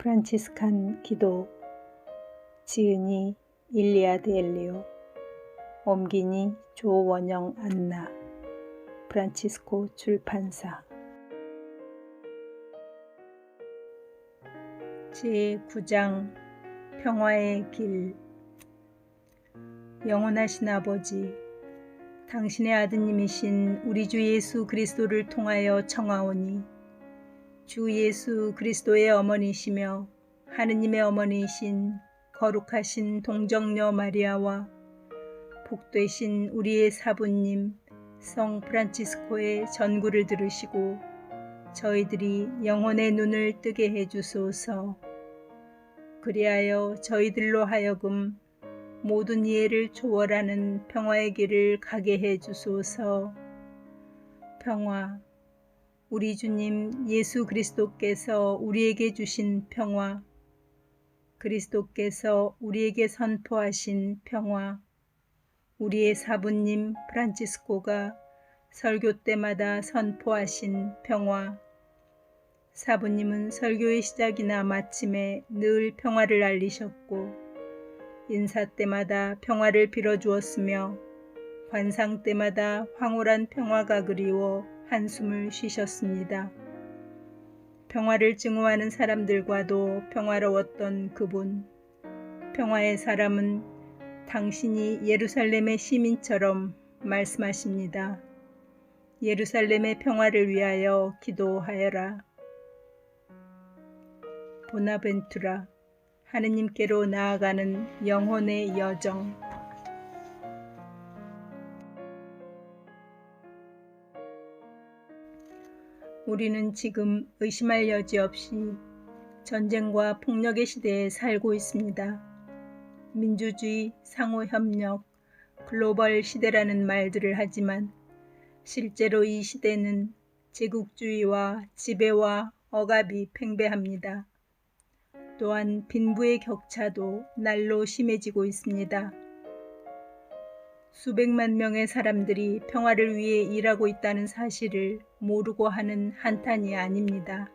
프란치스칸 기도. 지은이 일리아 델리오. 옮기니 조원영 안나. 프란치스코 출판사. 제9장 평화의 길. 영원하신 아버지, 당신의 아드님이신 우리 주 예수 그리스도를 통하여 청하오니 주 예수 그리스도의 어머니시며 하느님의 어머니이신 거룩하신 동정녀 마리아와 복되신 우리의 사부님 성 프란치스코의 전구를 들으시고 저희들이 영혼의 눈을 뜨게 해주소서. 그리하여 저희들로 하여금 모든 이해를 초월하는 평화의 길을 가게 해주소서. 평화, 우리 주님 예수 그리스도께서 우리에게 주신 평화, 그리스도께서 우리에게 선포하신 평화, 우리의 사부님 프란치스코가 설교 때마다 선포하신 평화. 사부님은 설교의 시작이나 마침에 늘 평화를 알리셨고 인사 때마다 평화를 빌어주었으며 관상 때마다 황홀한 평화가 그리워 한숨을 쉬셨습니다. 평화를 증오하는 사람들과도 평화로웠던 그분. 평화의 사람은 당신이 예루살렘의 시민처럼 말씀하십니다. 예루살렘의 평화를 위하여 기도하여라. 보나벤투라. 하느님께로 나아가는 영혼의 여정. 우리는 지금 의심할 여지 없이 전쟁과 폭력의 시대에 살고 있습니다. 민주주의, 상호협력, 글로벌 시대라는 말들을 하지만 실제로 이 시대는 제국주의와 지배와 억압이 팽배합니다. 또한 빈부의 격차도 날로 심해지고 있습니다. 수백만 명의 사람들이 평화를 위해 일하고 있다는 사실을 모르고 하는 한탄이 아닙니다.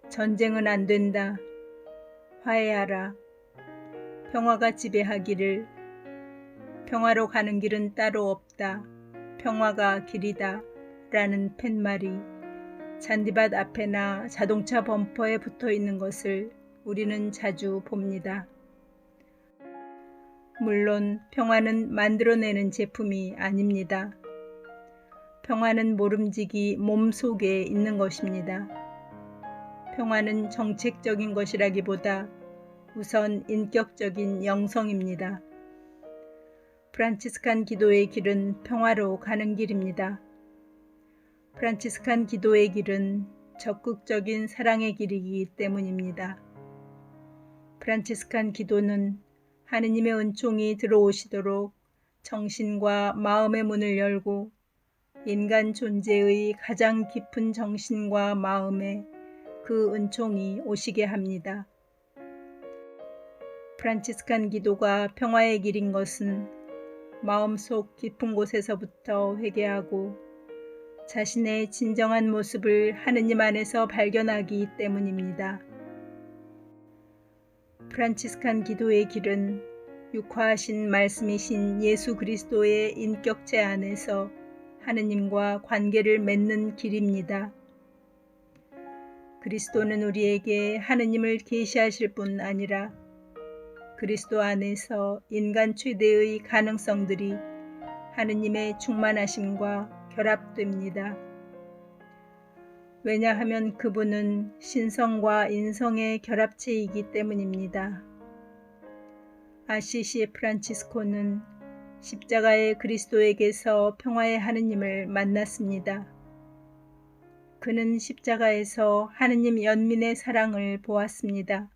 전쟁은 안 된다. 화해하라. 평화가 지배하기를. 평화로 가는 길은 따로 없다. 평화가 길이다. 라는 팻말이 잔디밭 앞에나 자동차 범퍼에 붙어 있는 것을 우리는 자주 봅니다. 물론 평화는 만들어내는 제품이 아닙니다. 평화는 모름지기 몸속에 있는 것입니다. 평화는 정책적인 것이라기보다 우선 인격적인 영성입니다. 프란치스칸 기도의 길은 평화로 가는 길입니다. 프란치스칸 기도의 길은 적극적인 사랑의 길이기 때문입니다. 프란치스칸 기도는 하느님의 은총이 들어오시도록 정신과 마음의 문을 열고 인간 존재의 가장 깊은 정신과 마음에 그 은총이 오시게 합니다. 프란치스칸 기도가 평화의 길인 것은 마음속 깊은 곳에서부터 회개하고 자신의 진정한 모습을 하느님 안에서 발견하기 때문입니다. 프란치스칸 기도의 길은 육화하신 말씀이신 예수 그리스도의 인격체 안에서 하느님과 관계를 맺는 길입니다. 그리스도는 우리에게 하느님을 계시하실 뿐 아니라 그리스도 안에서 인간 최대의 가능성들이 하느님의 충만하심과 결합됩니다. 왜냐하면 그분은 신성과 인성의 결합체이기 때문입니다. 아시시 프란치스코는 십자가의 그리스도에게서 평화의 하느님을 만났습니다. 그는 십자가에서 하느님 연민의 사랑을 보았습니다.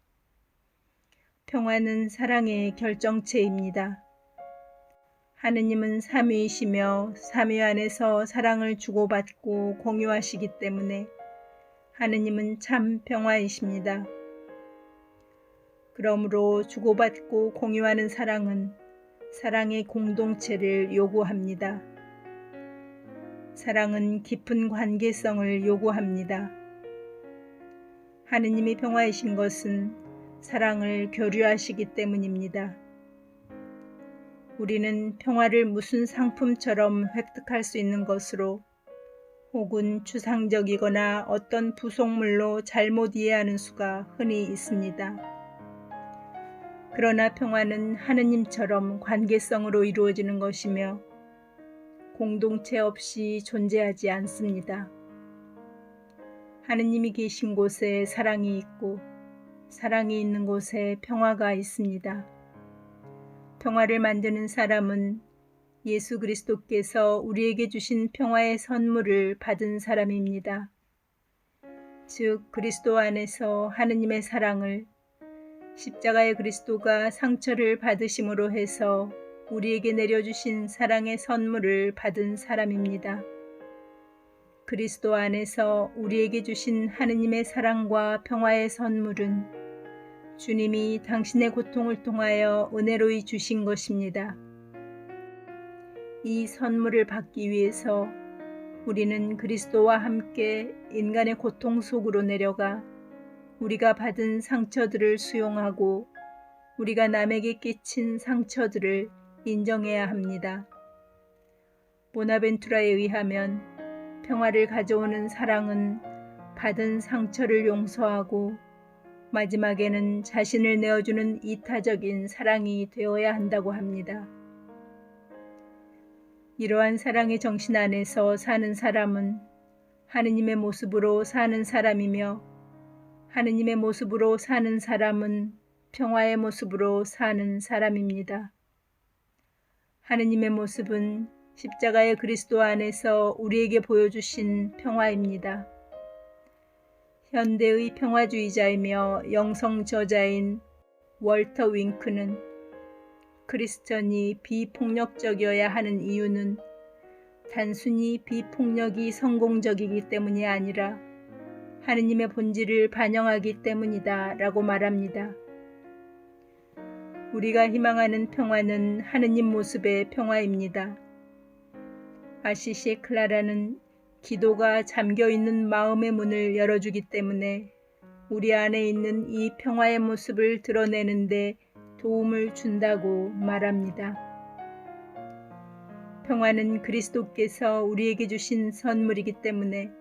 평화는 사랑의 결정체입니다. 하느님은 삼위이시며 삼위 안에서 사랑을 주고받고 공유하시기 때문에 하느님은 참 평화이십니다. 그러므로 주고받고 공유하는 사랑은 사랑의 공동체를 요구합니다. 사랑은 깊은 관계성을 요구합니다. 하느님이 평화이신 것은 사랑을 교류하시기 때문입니다. 우리는 평화를 무슨 상품처럼 획득할 수 있는 것으로 혹은 추상적이거나 어떤 부속물로 잘못 이해하는 수가 흔히 있습니다. 그러나 평화는 하느님처럼 관계성으로 이루어지는 것이며 공동체 없이 존재하지 않습니다. 하느님이 계신 곳에 사랑이 있고 사랑이 있는 곳에 평화가 있습니다. 평화를 만드는 사람은 예수 그리스도께서 우리에게 주신 평화의 선물을 받은 사람입니다. 즉 그리스도 안에서 하느님의 사랑을 십자가의 그리스도가 상처를 받으심으로 해서 우리에게 내려주신 사랑의 선물을 받은 사람입니다. 그리스도 안에서 우리에게 주신 하느님의 사랑과 평화의 선물은 주님이 당신의 고통을 통하여 은혜로이 주신 것입니다. 이 선물을 받기 위해서 우리는 그리스도와 함께 인간의 고통 속으로 내려가 우리가 받은 상처들을 수용하고 우리가 남에게 끼친 상처들을 인정해야 합니다. 보나벤투라에 의하면 평화를 가져오는 사랑은 받은 상처를 용서하고 마지막에는 자신을 내어주는 이타적인 사랑이 되어야 한다고 합니다. 이러한 사랑의 정신 안에서 사는 사람은 하느님의 모습으로 사는 사람이며 하느님의 모습으로 사는 사람은 평화의 모습으로 사는 사람입니다. 하느님의 모습은 십자가의 그리스도 안에서 우리에게 보여주신 평화입니다. 현대의 평화주의자이며 영성 저자인 월터 윙크는 크리스천이 비폭력적이어야 하는 이유는 단순히 비폭력이 성공적이기 때문이 아니라 하느님의 본질을 반영하기 때문이다 라고 말합니다. 우리가 희망하는 평화는 하느님 모습의 평화입니다. 아시시 클라라는 기도가 잠겨있는 마음의 문을 열어주기 때문에 우리 안에 있는 이 평화의 모습을 드러내는데 도움을 준다고 말합니다. 평화는 그리스도께서 우리에게 주신 선물이기 때문에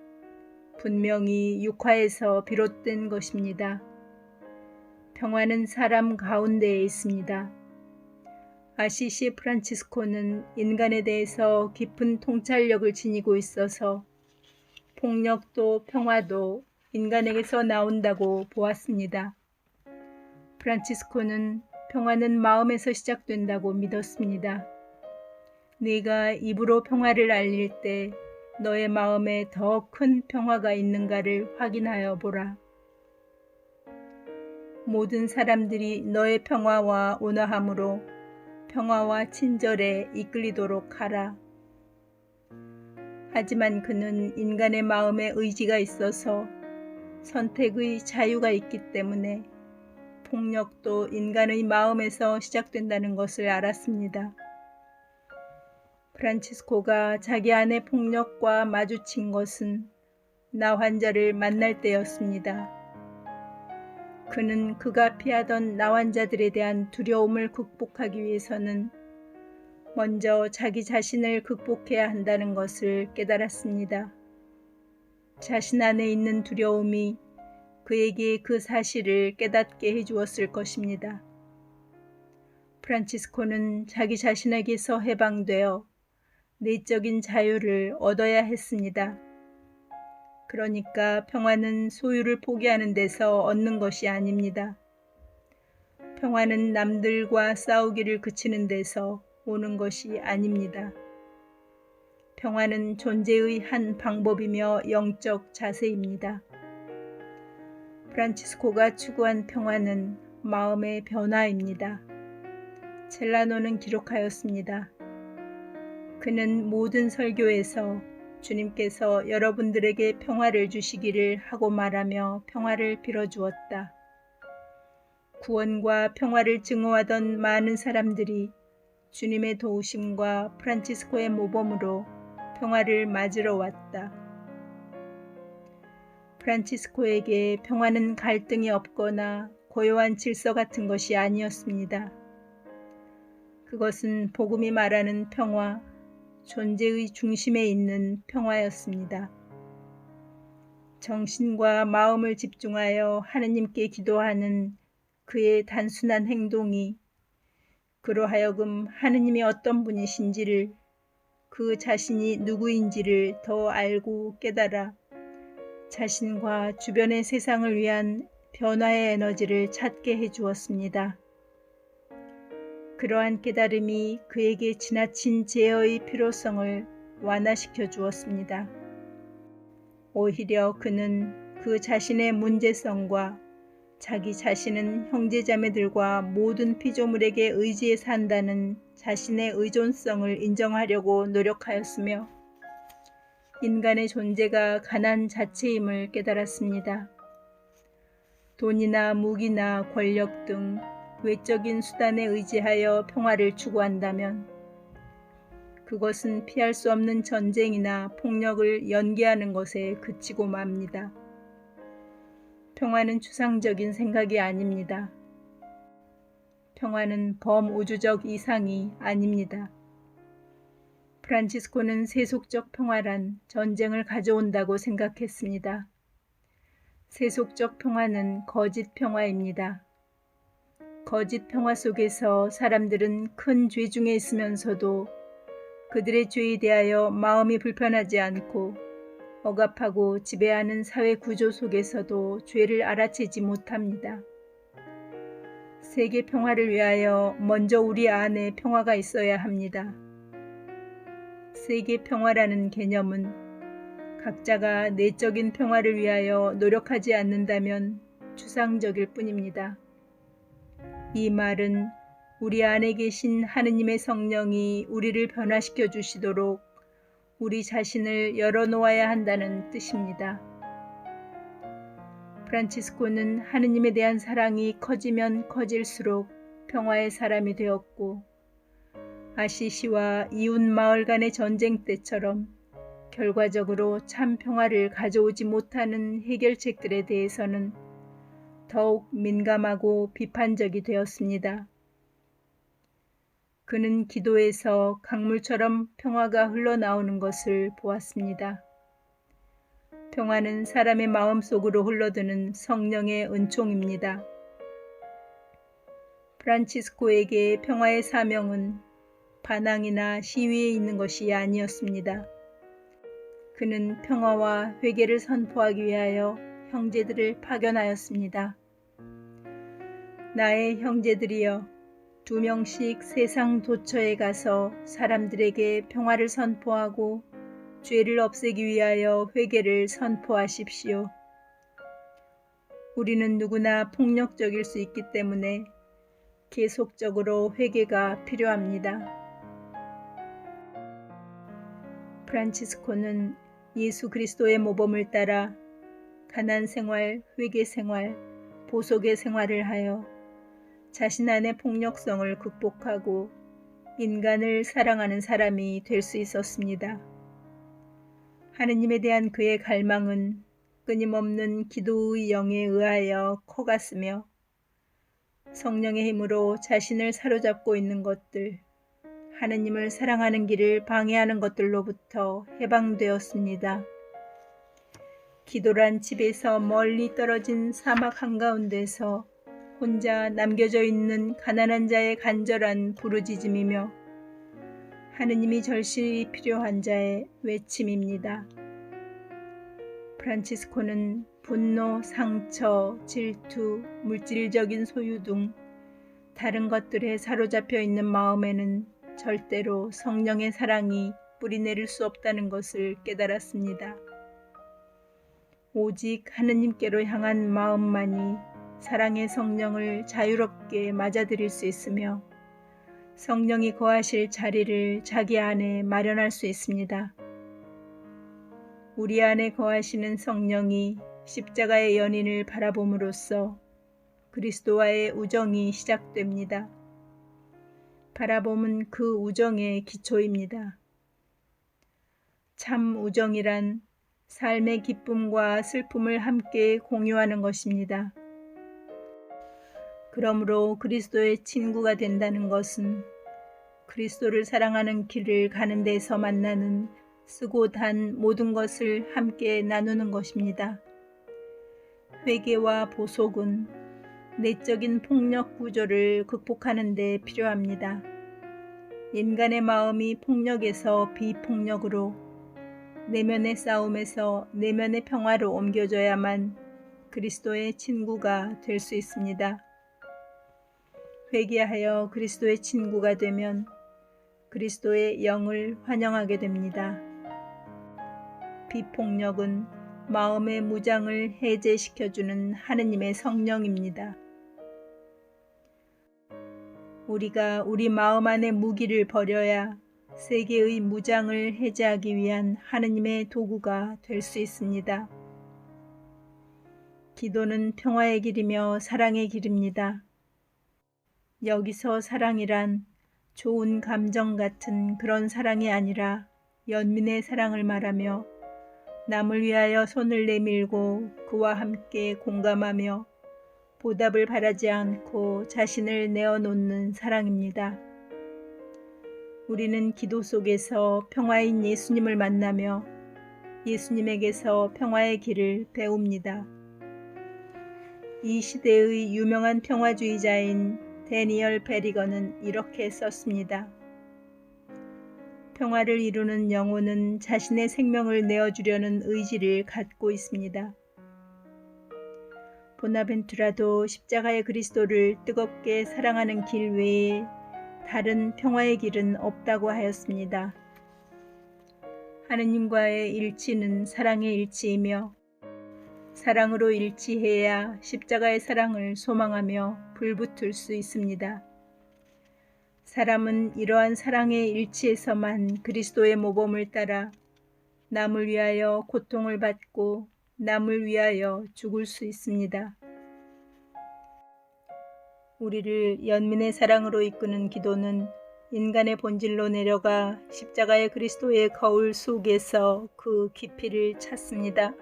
분명히 육화에서 비롯된 것입니다. 평화는 사람 가운데에 있습니다. 아시시 프란치스코는 인간에 대해서 깊은 통찰력을 지니고 있어서 폭력도 평화도 인간에게서 나온다고 보았습니다. 프란치스코는 평화는 마음에서 시작된다고 믿었습니다. 네가 입으로 평화를 알릴 때 너의 마음에 더 큰 평화가 있는가를 확인하여 보라. 모든 사람들이 너의 평화와 온화함으로 평화와 친절에 이끌리도록 하라. 하지만 그는 인간의 마음에 의지가 있어서 선택의 자유가 있기 때문에 폭력도 인간의 마음에서 시작된다는 것을 알았습니다. 프란치스코가 자기 안의 폭력과 마주친 것은 나 환자를 만날 때였습니다. 그는 그가 피하던 나 환자들에 대한 두려움을 극복하기 위해서는 먼저 자기 자신을 극복해야 한다는 것을 깨달았습니다. 자신 안에 있는 두려움이 그에게 그 사실을 깨닫게 해주었을 것입니다. 프란치스코는 자기 자신에게서 해방되어 내적인 자유를 얻어야 했습니다. 그러니까 평화는 소유를 포기하는 데서 얻는 것이 아닙니다. 평화는 남들과 싸우기를 그치는 데서 오는 것이 아닙니다. 평화는 존재의 한 방법이며 영적 자세입니다. 프란치스코가 추구한 평화는 마음의 변화입니다. 첼라노는 기록하였습니다. 그는 모든 설교에서 주님께서 여러분들에게 평화를 주시기를 하고 말하며 평화를 빌어주었다. 구원과 평화를 증오하던 많은 사람들이 주님의 도우심과 프란치스코의 모범으로 평화를 맞으러 왔다. 프란치스코에게 평화는 갈등이 없거나 고요한 질서 같은 것이 아니었습니다. 그것은 복음이 말하는 평화, 존재의 중심에 있는 평화였습니다. 정신과 마음을 집중하여 하느님께 기도하는 그의 단순한 행동이 그로 하여금 하느님이 어떤 분이신지를, 그 자신이 누구인지를 더 알고 깨달아 자신과 주변의 세상을 위한 변화의 에너지를 찾게 해주었습니다. 그러한 깨달음이 그에게 지나친 제어의 필요성을 완화시켜 주었습니다. 오히려 그는 그 자신의 문제성과 자기 자신은 형제자매들과 모든 피조물에게 의지해 산다는 자신의 의존성을 인정하려고 노력하였으며 인간의 존재가 가난 자체임을 깨달았습니다. 돈이나 무기나 권력 등 외적인 수단에 의지하여 평화를 추구한다면 그것은 피할 수 없는 전쟁이나 폭력을 연기하는 것에 그치고 맙니다. 평화는 추상적인 생각이 아닙니다. 평화는 범우주적 이상이 아닙니다. 프란치스코는 세속적 평화란 전쟁을 가져온다고 생각했습니다. 세속적 평화는 거짓 평화입니다. 거짓 평화 속에서 사람들은 큰 죄 중에 있으면서도 그들의 죄에 대하여 마음이 불편하지 않고 억압하고 지배하는 사회 구조 속에서도 죄를 알아채지 못합니다. 세계 평화를 위하여 먼저 우리 안에 평화가 있어야 합니다. 세계 평화라는 개념은 각자가 내적인 평화를 위하여 노력하지 않는다면 추상적일 뿐입니다. 이 말은 우리 안에 계신 하느님의 성령이 우리를 변화시켜 주시도록 우리 자신을 열어놓아야 한다는 뜻입니다. 프란치스코는 하느님에 대한 사랑이 커지면 커질수록 평화의 사람이 되었고 아시시와 이웃 마을 간의 전쟁 때처럼 결과적으로 참 평화를 가져오지 못하는 해결책들에 대해서는 더욱 민감하고 비판적이 되었습니다. 그는 기도에서 강물처럼 평화가 흘러나오는 것을 보았습니다. 평화는 사람의 마음속으로 흘러드는 성령의 은총입니다. 프란치스코에게 평화의 사명은 반항이나 시위에 있는 것이 아니었습니다. 그는 평화와 회개를 선포하기 위하여 형제들을 파견하였습니다. 나의 형제들이여, 2명씩 세상 도처에 가서 사람들에게 평화를 선포하고 죄를 없애기 위하여 회개를 선포하십시오. 우리는 누구나 폭력적일 수 있기 때문에 계속적으로 회개가 필요합니다. 프란치스코는 예수 그리스도의 모범을 따라 가난 생활, 회개 생활, 보속의 생활을 하여 자신 안의 폭력성을 극복하고 인간을 사랑하는 사람이 될 수 있었습니다. 하느님에 대한 그의 갈망은 끊임없는 기도의 영에 의하여 커갔으며 성령의 힘으로 자신을 사로잡고 있는 것들, 하느님을 사랑하는 길을 방해하는 것들로부터 해방되었습니다. 기도란 집에서 멀리 떨어진 사막 한가운데서 혼자 남겨져 있는 가난한 자의 간절한 부르짖음이며 하느님이 절실히 필요한 자의 외침입니다. 프란치스코는 분노, 상처, 질투, 물질적인 소유 등 다른 것들에 사로잡혀 있는 마음에는 절대로 성령의 사랑이 뿌리내릴 수 없다는 것을 깨달았습니다. 오직 하느님께로 향한 마음만이 사랑의 성령을 자유롭게 맞아들일 수 있으며 성령이 거하실 자리를 자기 안에 마련할 수 있습니다. 우리 안에 거하시는 성령이 십자가의 연인을 바라봄으로써 그리스도와의 우정이 시작됩니다. 바라봄은 그 우정의 기초입니다. 참 우정이란 삶의 기쁨과 슬픔을 함께 공유하는 것입니다. 그러므로 그리스도의 친구가 된다는 것은 그리스도를 사랑하는 길을 가는 데서 만나는 쓰고 단 모든 것을 함께 나누는 것입니다. 회개와 보속은 내적인 폭력 구조를 극복하는 데 필요합니다. 인간의 마음이 폭력에서 비폭력으로, 내면의 싸움에서 내면의 평화로 옮겨져야만 그리스도의 친구가 될 수 있습니다. 회개하여 그리스도의 친구가 되면 그리스도의 영을 환영하게 됩니다. 비폭력은 마음의 무장을 해제시켜주는 하느님의 성령입니다. 우리가 우리 마음 안의 무기를 버려야 세계의 무장을 해제하기 위한 하느님의 도구가 될 수 있습니다. 기도는 평화의 길이며 사랑의 길입니다. 여기서 사랑이란 좋은 감정 같은 그런 사랑이 아니라 연민의 사랑을 말하며 남을 위하여 손을 내밀고 그와 함께 공감하며 보답을 바라지 않고 자신을 내어놓는 사랑입니다. 우리는 기도 속에서 평화인 예수님을 만나며 예수님에게서 평화의 길을 배웁니다. 이 시대의 유명한 평화주의자인 데니얼 베리거는 이렇게 썼습니다. 평화를 이루는 영혼은 자신의 생명을 내어주려는 의지를 갖고 있습니다. 보나벤투라도 십자가의 그리스도를 뜨겁게 사랑하는 길 외에 다른 평화의 길은 없다고 하였습니다. 하느님과의 일치는 사랑의 일치이며 사랑으로 일치해야 십자가의 사랑을 소망하며 불붙을 수 있습니다. 사람은 이러한 사랑의 일치에서만 그리스도의 모범을 따라 남을 위하여 고통을 받고 남을 위하여 죽을 수 있습니다. 우리를 연민의 사랑으로 이끄는 기도는 인간의 본질로 내려가 십자가의 그리스도의 거울 속에서 그 깊이를 찾습니다.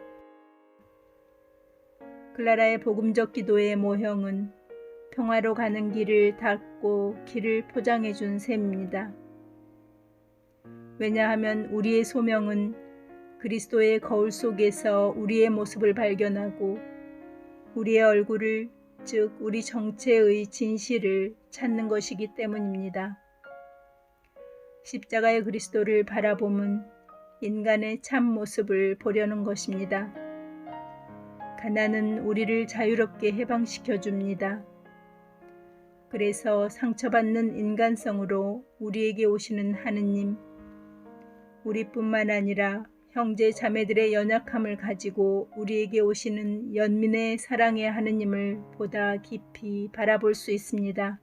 클라라의 복음적 기도의 모형은 평화로 가는 길을 닫고 길을 포장해 준 셈입니다. 왜냐하면 우리의 소명은 그리스도의 거울 속에서 우리의 모습을 발견하고 우리의 얼굴을, 즉 우리 정체의 진실을 찾는 것이기 때문입니다. 십자가의 그리스도를 바라봄은 인간의 참 모습을 보려는 것입니다. 가난은 우리를 자유롭게 해방시켜 줍니다. 그래서 상처받는 인간성으로 우리에게 오시는 하느님, 우리뿐만 아니라 형제 자매들의 연약함을 가지고 우리에게 오시는 연민의 사랑의 하느님을 보다 깊이 바라볼 수 있습니다.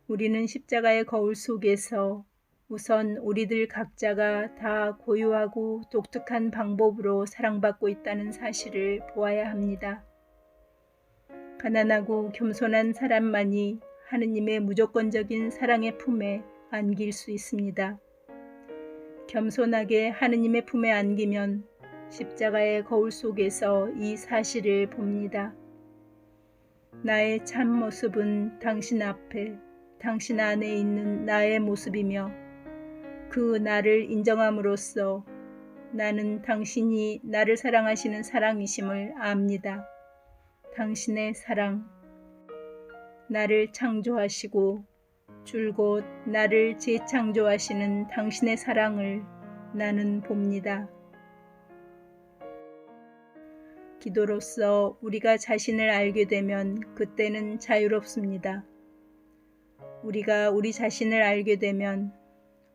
우리는 십자가의 거울 속에서 우선 우리들 각자가 다 고유하고 독특한 방법으로 사랑받고 있다는 사실을 보아야 합니다. 가난하고 겸손한 사람만이 하느님의 무조건적인 사랑의 품에 안길 수 있습니다. 겸손하게 하느님의 품에 안기면 십자가의 거울 속에서 이 사실을 봅니다. 나의 참 모습은 당신 앞에, 당신 안에 있는 나의 모습이며 그 나를 인정함으로써 나는 당신이 나를 사랑하시는 사랑이심을 압니다. 당신의 사랑, 나를 창조하시고 줄곧 나를 재창조하시는 당신의 사랑을 나는 봅니다. 기도로서 우리가 자신을 알게 되면 그때는 자유롭습니다. 우리가 우리 자신을 알게 되면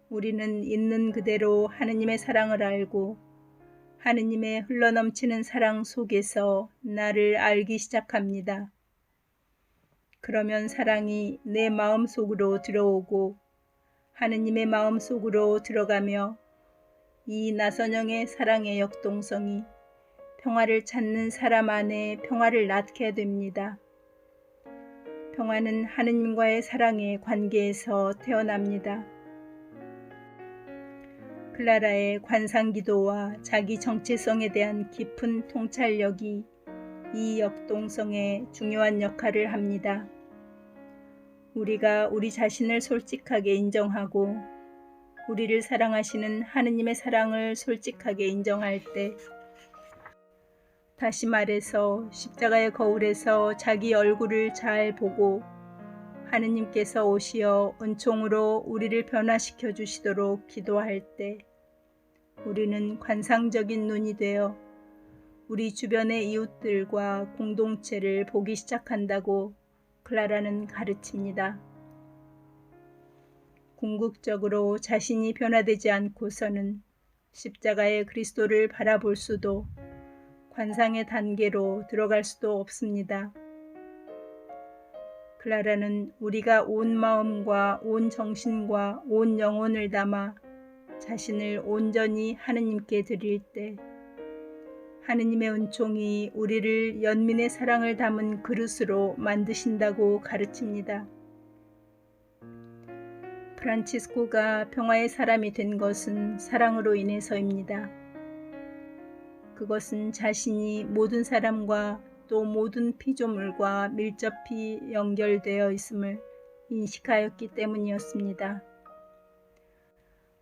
우리는 있는 그대로 하느님의 사랑을 알고 하느님의 흘러넘치는 사랑 속에서 나를 알기 시작합니다. 그러면 사랑이 내 마음 속으로 들어오고 하느님의 마음 속으로 들어가며 이 나선형의 사랑의 역동성이 평화를 찾는 사람 안에 평화를 낳게 됩니다. 평화는 하느님과의 사랑의 관계에서 태어납니다. 클라라의 관상기도와 자기 정체성에 대한 깊은 통찰력이 이 역동성에 중요한 역할을 합니다. 우리가 우리 자신을 솔직하게 인정하고 우리를 사랑하시는 하느님의 사랑을 솔직하게 인정할 때, 다시 말해서 십자가의 거울에서 자기 얼굴을 잘 보고 하느님께서 오시어 은총으로 우리를 변화시켜 주시도록 기도할 때, 우리는 관상적인 눈이 되어 우리 주변의 이웃들과 공동체를 보기 시작한다고 클라라는 가르칩니다. 궁극적으로 자신이 변화되지 않고서는 십자가의 그리스도를 바라볼 수도 관상의 단계로 들어갈 수도 없습니다. 클라라는 우리가 온 마음과 온 정신과 온 영혼을 담아 자신을 온전히 하느님께 드릴 때 하느님의 은총이 우리를 연민의 사랑을 담은 그릇으로 만드신다고 가르칩니다. 프란치스코가 평화의 사람이 된 것은 사랑으로 인해서입니다. 그것은 자신이 모든 사람과 또 모든 피조물과 밀접히 연결되어 있음을 인식하였기 때문이었습니다.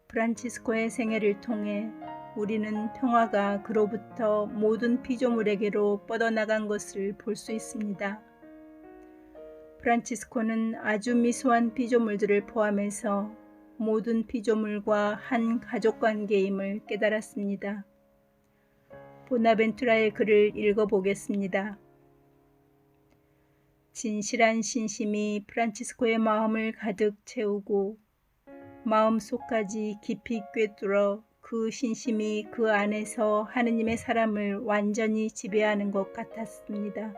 프란치스코의 생애를 통해 우리는 평화가 그로부터 모든 피조물에게로 뻗어나간 것을 볼 수 있습니다. 프란치스코는 아주 미소한 피조물들을 포함해서 모든 피조물과 한 가족관계임을 깨달았습니다. 보나벤투라의 글을 읽어보겠습니다. 진실한 신심이 프란치스코의 마음을 가득 채우고 마음속까지 깊이 꿰뚫어 그 신심이 그 안에서 하느님의 사람을 완전히 지배하는 것 같았습니다.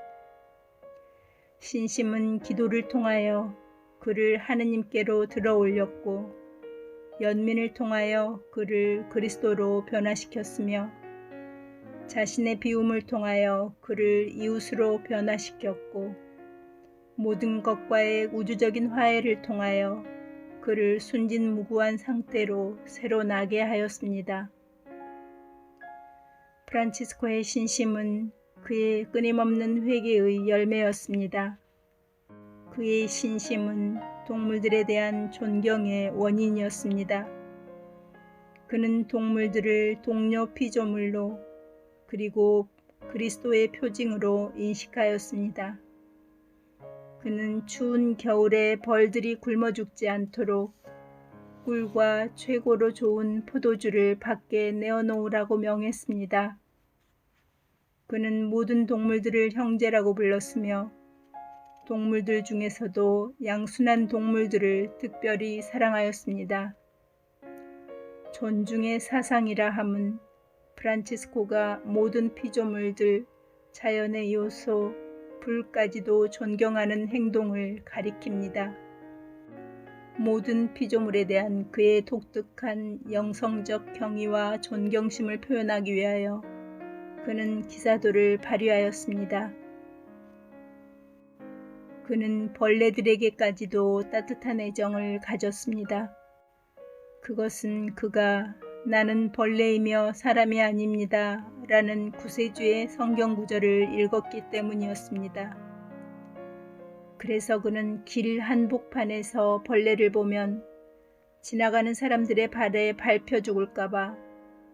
신심은 기도를 통하여 그를 하느님께로 들어 올렸고 연민을 통하여 그를 그리스도로 변화시켰으며 자신의 비움을 통하여 그를 이웃으로 변화시켰고 모든 것과의 우주적인 화해를 통하여 그를 순진무구한 상태로 새로 나게 하였습니다. 프란치스코의 신심은 그의 끊임없는 회개의 열매였습니다. 그의 신심은 동물들에 대한 존경의 원인이었습니다. 그는 동물들을 동료 피조물로 그리고 그리스도의 표징으로 인식하였습니다. 그는 추운 겨울에 벌들이 굶어 죽지 않도록 꿀과 최고로 좋은 포도주를 밖에 내어놓으라고 명했습니다. 그는 모든 동물들을 형제라고 불렀으며 동물들 중에서도 양순한 동물들을 특별히 사랑하였습니다. 존중의 사상이라 함은 프란치스코가 모든 피조물들, 자연의 요소, 불까지도 존경하는 행동을 가리킵니다. 모든 피조물에 대한 그의 독특한 영성적 경의와 존경심을 표현하기 위하여 그는 기사도를 발휘하였습니다. 그는 벌레들에게까지도 따뜻한 애정을 가졌습니다. 그것은 그가 나는 벌레이며 사람이 아닙니다 라는 구세주의 성경 구절을 읽었기 때문이었습니다. 그래서 그는 길 한복판에서 벌레를 보면 지나가는 사람들의 발에 밟혀 죽을까봐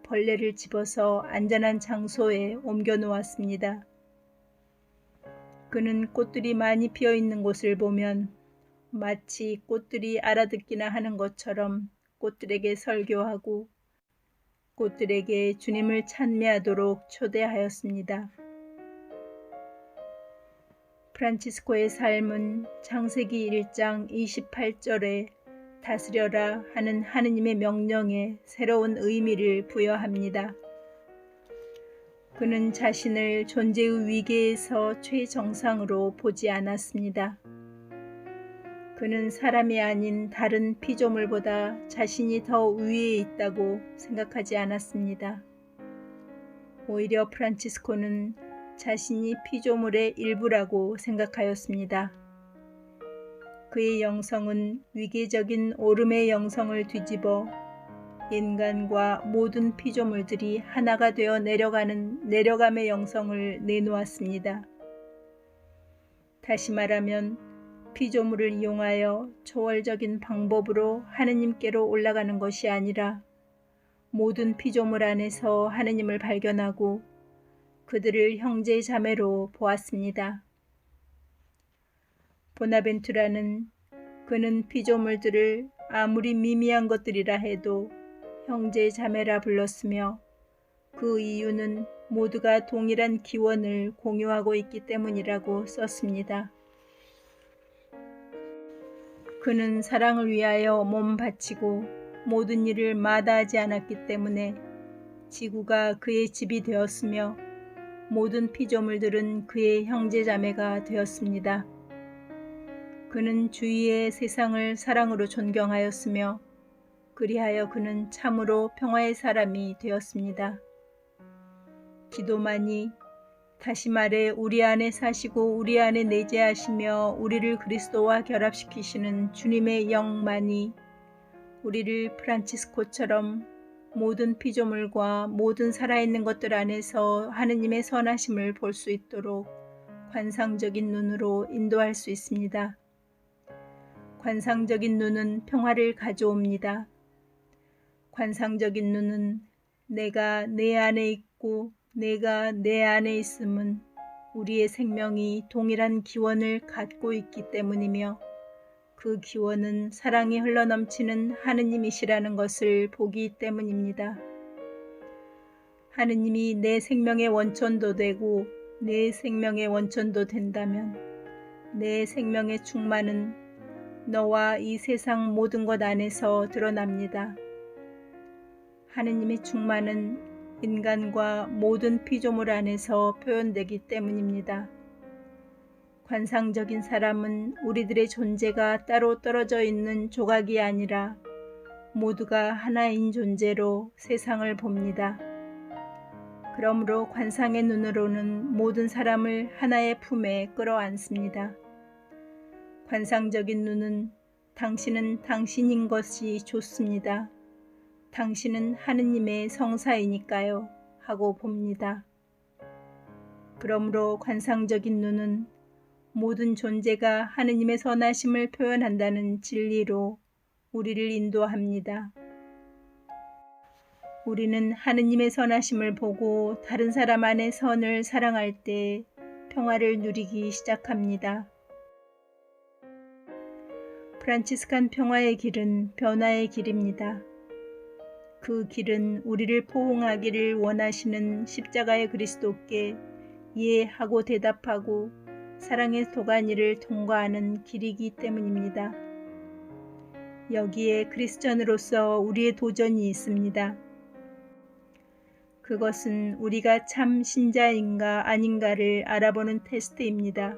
벌레를 집어서 안전한 장소에 옮겨 놓았습니다. 그는 꽃들이 많이 피어 있는 곳을 보면 마치 꽃들이 알아듣기나 하는 것처럼 꽃들에게 설교하고 꽃들에게 주님을 찬미하도록 초대하였습니다. 프란치스코의 삶은 창세기 1장 28절에 다스려라 하는 하느님의 명령에 새로운 의미를 부여합니다. 그는 자신을 존재의 위계에서 최정상으로 보지 않았습니다. 그는 사람이 아닌 다른 피조물보다 자신이 더 위에 있다고 생각하지 않았습니다. 오히려 프란치스코는 자신이 피조물의 일부라고 생각하였습니다. 그의 영성은 위계적인 오름의 영성을 뒤집어 인간과 모든 피조물들이 하나가 되어 내려가는 내려감의 영성을 내놓았습니다. 다시 말하면 피조물을 이용하여 초월적인 방법으로 하느님께로 올라가는 것이 아니라 모든 피조물 안에서 하느님을 발견하고 그들을 형제 자매로 보았습니다. 보나벤투라는 그는 피조물들을 아무리 미미한 것들이라 해도 형제 자매라 불렀으며 그 이유는 모두가 동일한 기원을 공유하고 있기 때문이라고 썼습니다. 그는 사랑을 위하여 몸 바치고 모든 일을 마다하지 않았기 때문에 지구가 그의 집이 되었으며 모든 피조물들은 그의 형제자매가 되었습니다. 그는 주위의 세상을 사랑으로 존경하였으며 그리하여 그는 참으로 평화의 사람이 되었습니다. 기도만이, 다시 말해 우리 안에 사시고 우리 안에 내재하시며 우리를 그리스도와 결합시키시는 주님의 영만이 우리를 프란치스코처럼 모든 피조물과 모든 살아있는 것들 안에서 하느님의 선하심을 볼 수 있도록 관상적인 눈으로 인도할 수 있습니다. 관상적인 눈은 평화를 가져옵니다. 관상적인 눈은 내가 내 안에 있고 내가 내 안에 있음은 우리의 생명이 동일한 기원을 갖고 있기 때문이며 그 기원은 사랑이 흘러넘치는 하느님이시라는 것을 보기 때문입니다. 하느님이 내 생명의 원천도 되고 내 생명의 원천도 된다면 내 생명의 충만은 너와 이 세상 모든 것 안에서 드러납니다. 하느님의 충만은 인간과 모든 피조물 안에서 표현되기 때문입니다. 관상적인 사람은 우리들의 존재가 따로 떨어져 있는 조각이 아니라 모두가 하나인 존재로 세상을 봅니다. 그러므로 관상의 눈으로는 모든 사람을 하나의 품에 끌어안습니다. 관상적인 눈은 당신은 당신인 것이 좋습니다. 당신은 하느님의 성사이니까요 하고 봅니다. 그러므로 관상적인 눈은 모든 존재가 하느님의 선하심을 표현한다는 진리로 우리를 인도합니다. 우리는 하느님의 선하심을 보고 다른 사람 안의 선을 사랑할 때 평화를 누리기 시작합니다. 프란치스칸 평화의 길은 변화의 길입니다. 그 길은 우리를 포옹하기를 원하시는 십자가의 그리스도께 이해하고 대답하고 사랑의 도가니를 통과하는 길이기 때문입니다. 여기에 크리스천으로서 우리의 도전이 있습니다. 그것은 우리가 참 신자인가 아닌가를 알아보는 테스트입니다.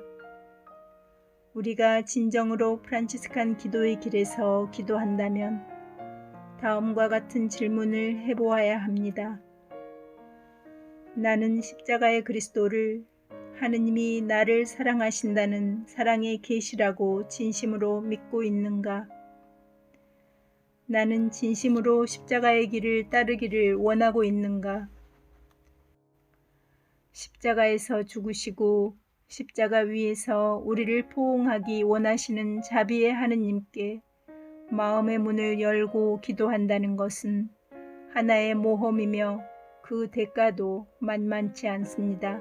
우리가 진정으로 프란치스칸 기도의 길에서 기도한다면 다음과 같은 질문을 해보아야 합니다. 나는 십자가의 그리스도를 하느님이 나를 사랑하신다는 사랑의 계시라고 진심으로 믿고 있는가? 나는 진심으로 십자가의 길을 따르기를 원하고 있는가? 십자가에서 죽으시고 십자가 위에서 우리를 포옹하기 원하시는 자비의 하느님께 마음의 문을 열고 기도한다는 것은 하나의 모험이며 그 대가도 만만치 않습니다.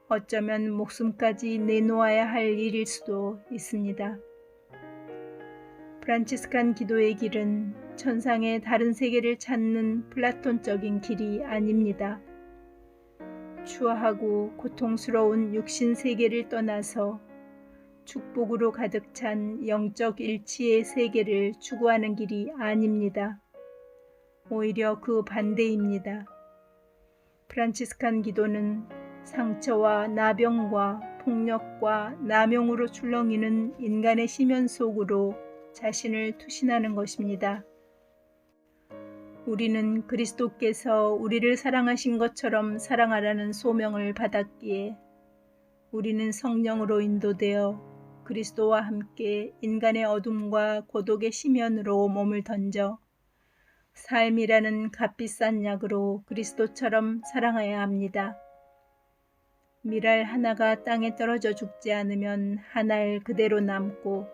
어쩌면 목숨까지 내놓아야 할 일일 수도 있습니다. 프란치스칸 기도의 길은 천상의 다른 세계를 찾는 플라톤적인 길이 아닙니다. 추하고 고통스러운 육신 세계를 떠나서 축복으로 가득 찬 영적 일치의 세계를 추구하는 길이 아닙니다. 오히려 그 반대입니다. 프란치스칸 기도는 상처와 나병과 폭력과 남용으로 출렁이는 인간의 심연 속으로 자신을 투신하는 것입니다. 우리는 그리스도께서 우리를 사랑하신 것처럼 사랑하라는 소명을 받았기에 우리는 성령으로 인도되어 그리스도와 함께 인간의 어둠과 고독의 심연으로 몸을 던져 삶이라는 값비싼 약으로 그리스도처럼 살아가야 합니다. 밀알 하나가 땅에 떨어져 죽지 않으면 한 알 그대로 남고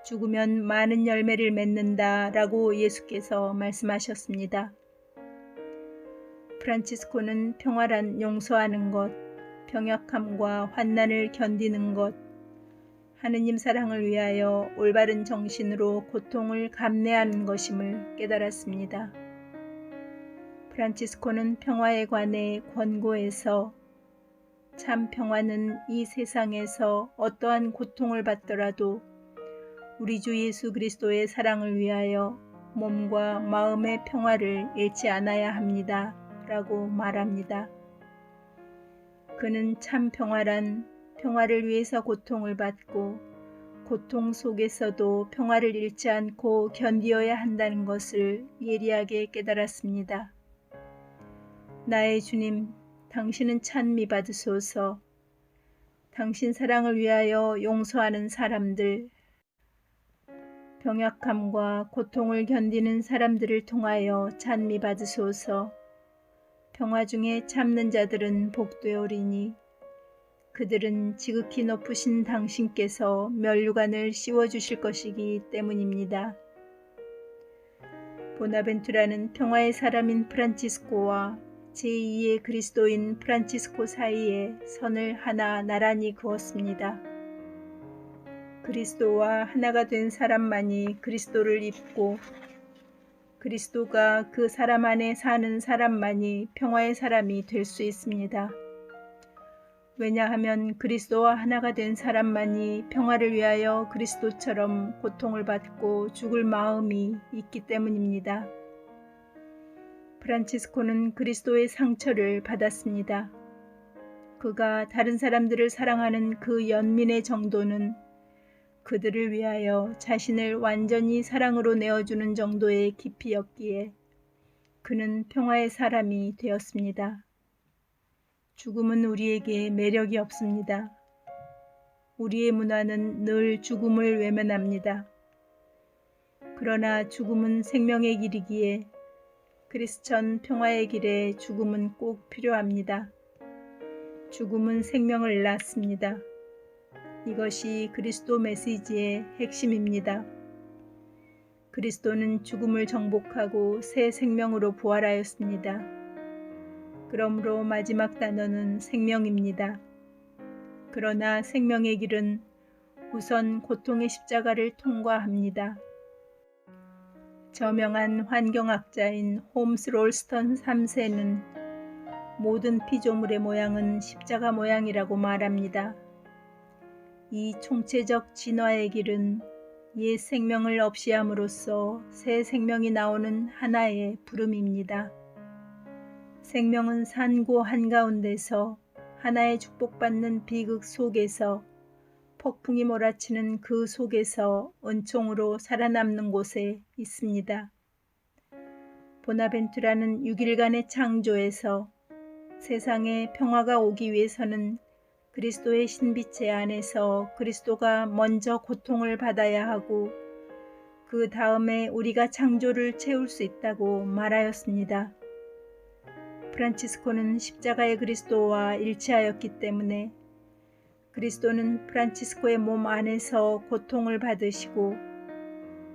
죽으면 많은 열매를 맺는다 라고 예수께서 말씀하셨습니다. 프란치스코는 평화란 용서하는 것, 병약함과 환난을 견디는 것, 하느님 사랑을 위하여 올바른 정신으로 고통을 감내하는 것임을 깨달았습니다. 프란치스코는 평화에 관해 권고해서 참 평화는 이 세상에서 어떠한 고통을 받더라도 우리 주 예수 그리스도의 사랑을 위하여 몸과 마음의 평화를 잃지 않아야 합니다. 라고 말합니다. 그는 참 평화란 평화를 위해서 고통을 받고 고통 속에서도 평화를 잃지 않고 견디어야 한다는 것을 예리하게 깨달았습니다. 나의 주님, 당신은 찬미 받으소서. 당신 사랑을 위하여 용서하는 사람들, 병약함과 고통을 견디는 사람들을 통하여 찬미 받으소서. 평화 중에 참는 자들은 복되오리니 그들은 지극히 높으신 당신께서 면류관을 씌워주실 것이기 때문입니다. 보나벤투라는 평화의 사람인 프란치스코와 제2의 그리스도인 프란치스코 사이에 선을 하나 나란히 그었습니다. 그리스도와 하나가 된 사람만이 그리스도를 입고 그리스도가 그 사람 안에 사는 사람만이 평화의 사람이 될 수 있습니다. 왜냐하면 그리스도와 하나가 된 사람만이 평화를 위하여 그리스도처럼 고통을 받고 죽을 마음이 있기 때문입니다. 프란치스코는 그리스도의 상처를 받았습니다. 그가 다른 사람들을 사랑하는 그 연민의 정도는 그들을 위하여 자신을 완전히 사랑으로 내어주는 정도의 깊이였기에 그는 평화의 사람이 되었습니다. 죽음은 우리에게 매력이 없습니다. 우리의 문화는 늘 죽음을 외면합니다. 그러나 죽음은 생명의 길이기에 크리스천 평화의 길에 죽음은 꼭 필요합니다. 죽음은 생명을 낳습니다. 이것이 그리스도 메시지의 핵심입니다. 그리스도는 죽음을 정복하고 새 생명으로 부활하였습니다. 그러므로 마지막 단어는 생명입니다. 그러나 생명의 길은 우선 고통의 십자가를 통과합니다. 저명한 환경학자인 홈스 롤스턴 3세는 모든 피조물의 모양은 십자가 모양이라고 말합니다. 이 총체적 진화의 길은 옛 생명을 없이함으로써 새 생명이 나오는 하나의 부름입니다. 생명은 산고 한가운데서 하나의 축복받는 비극 속에서 폭풍이 몰아치는 그 속에서 은총으로 살아남는 곳에 있습니다. 보나벤투라는 6일간의 창조에서 세상에 평화가 오기 위해서는 그리스도의 신비체 안에서 그리스도가 먼저 고통을 받아야 하고 그 다음에 우리가 창조를 채울 수 있다고 말하였습니다. 프란치스코는 십자가의 그리스도와 일치하였기 때문에 그리스도는 프란치스코의 몸 안에서 고통을 받으시고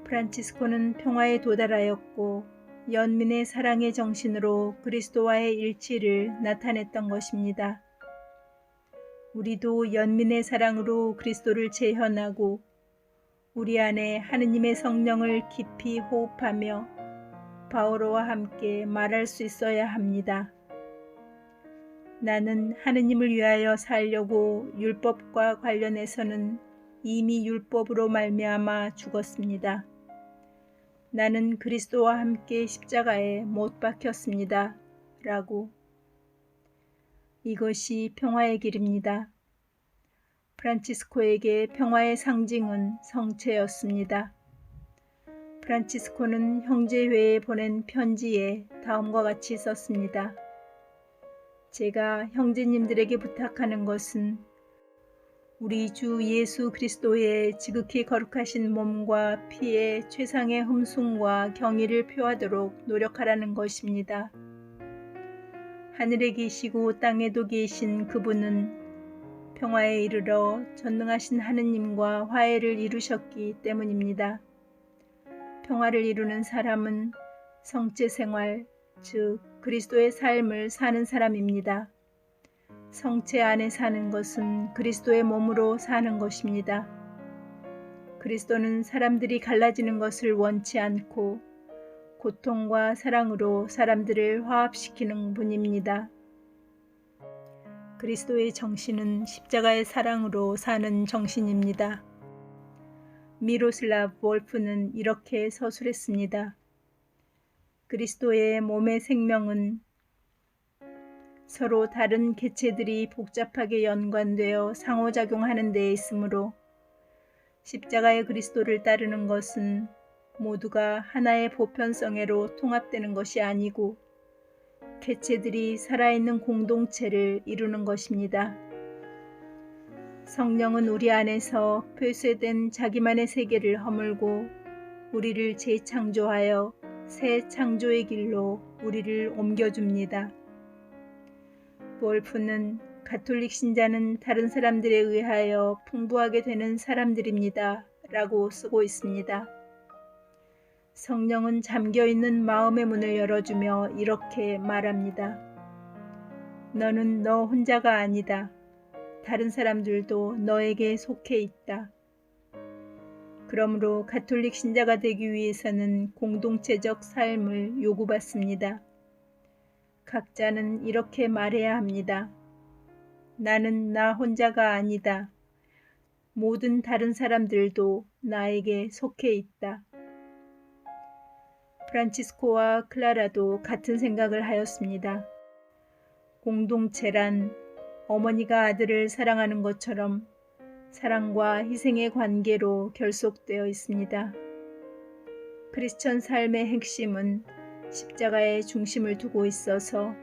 프란치스코는 평화에 도달하였고 연민의 사랑의 정신으로 그리스도와의 일치를 나타냈던 것입니다. 우리도 연민의 사랑으로 그리스도를 재현하고 우리 안에 하느님의 성령을 깊이 호흡하며 바오로와 함께 말할 수 있어야 합니다. 나는 하느님을 위하여 살려고 율법과 관련해서는 이미 율법으로 말미암아 죽었습니다. 나는 그리스도와 함께 십자가에 못 박혔습니다. 라고. 이것이 평화의 길입니다. 프란치스코에게 평화의 상징은 성체였습니다. 프란치스코는 형제회에 보낸 편지에 다음과 같이 썼습니다. 제가 형제님들에게 부탁하는 것은 우리 주 예수 그리스도의 지극히 거룩하신 몸과 피에 최상의 흠숭과 경의를 표하도록 노력하라는 것입니다. 하늘에 계시고 땅에도 계신 그분은 평화에 이르러 전능하신 하느님과 화해를 이루셨기 때문입니다. 평화를 이루는 사람은 성체 생활, 즉 그리스도의 삶을 사는 사람입니다. 성체 안에 사는 것은 그리스도의 몸으로 사는 것입니다. 그리스도는 사람들이 갈라지는 것을 원치 않고 고통과 사랑으로 사람들을 화합시키는 분입니다. 그리스도의 정신은 십자가의 사랑으로 사는 정신입니다. 미로슬라브 볼프는 이렇게 서술했습니다. 그리스도의 몸의 생명은 서로 다른 개체들이 복잡하게 연관되어 상호작용하는 데에 있으므로 십자가의 그리스도를 따르는 것은 모두가 하나의 보편성애로 통합되는 것이 아니고 개체들이 살아있는 공동체를 이루는 것입니다. 성령은 우리 안에서 폐쇄된 자기만의 세계를 허물고 우리를 재창조하여 새 창조의 길로 우리를 옮겨줍니다. 볼프는 가톨릭 신자는 다른 사람들에 의하여 풍부하게 되는 사람들입니다. 라고 쓰고 있습니다. 성령은 잠겨있는 마음의 문을 열어주며 이렇게 말합니다. 너는 너 혼자가 아니다. 다른 사람들도 너에게 속해 있다. 그러므로 가톨릭 신자가 되기 위해서는 공동체적 삶을 요구받습니다. 각자는 이렇게 말해야 합니다. 나는 나 혼자가 아니다. 모든 다른 사람들도 나에게 속해 있다. 프란치스코와 클라라도 같은 생각을 하였습니다. 공동체란 어머니가 아들을 사랑하는 것처럼 사랑과 희생의 관계로 결속되어 있습니다. 크리스천 삶의 핵심은 십자가에 중심을 두고 있어서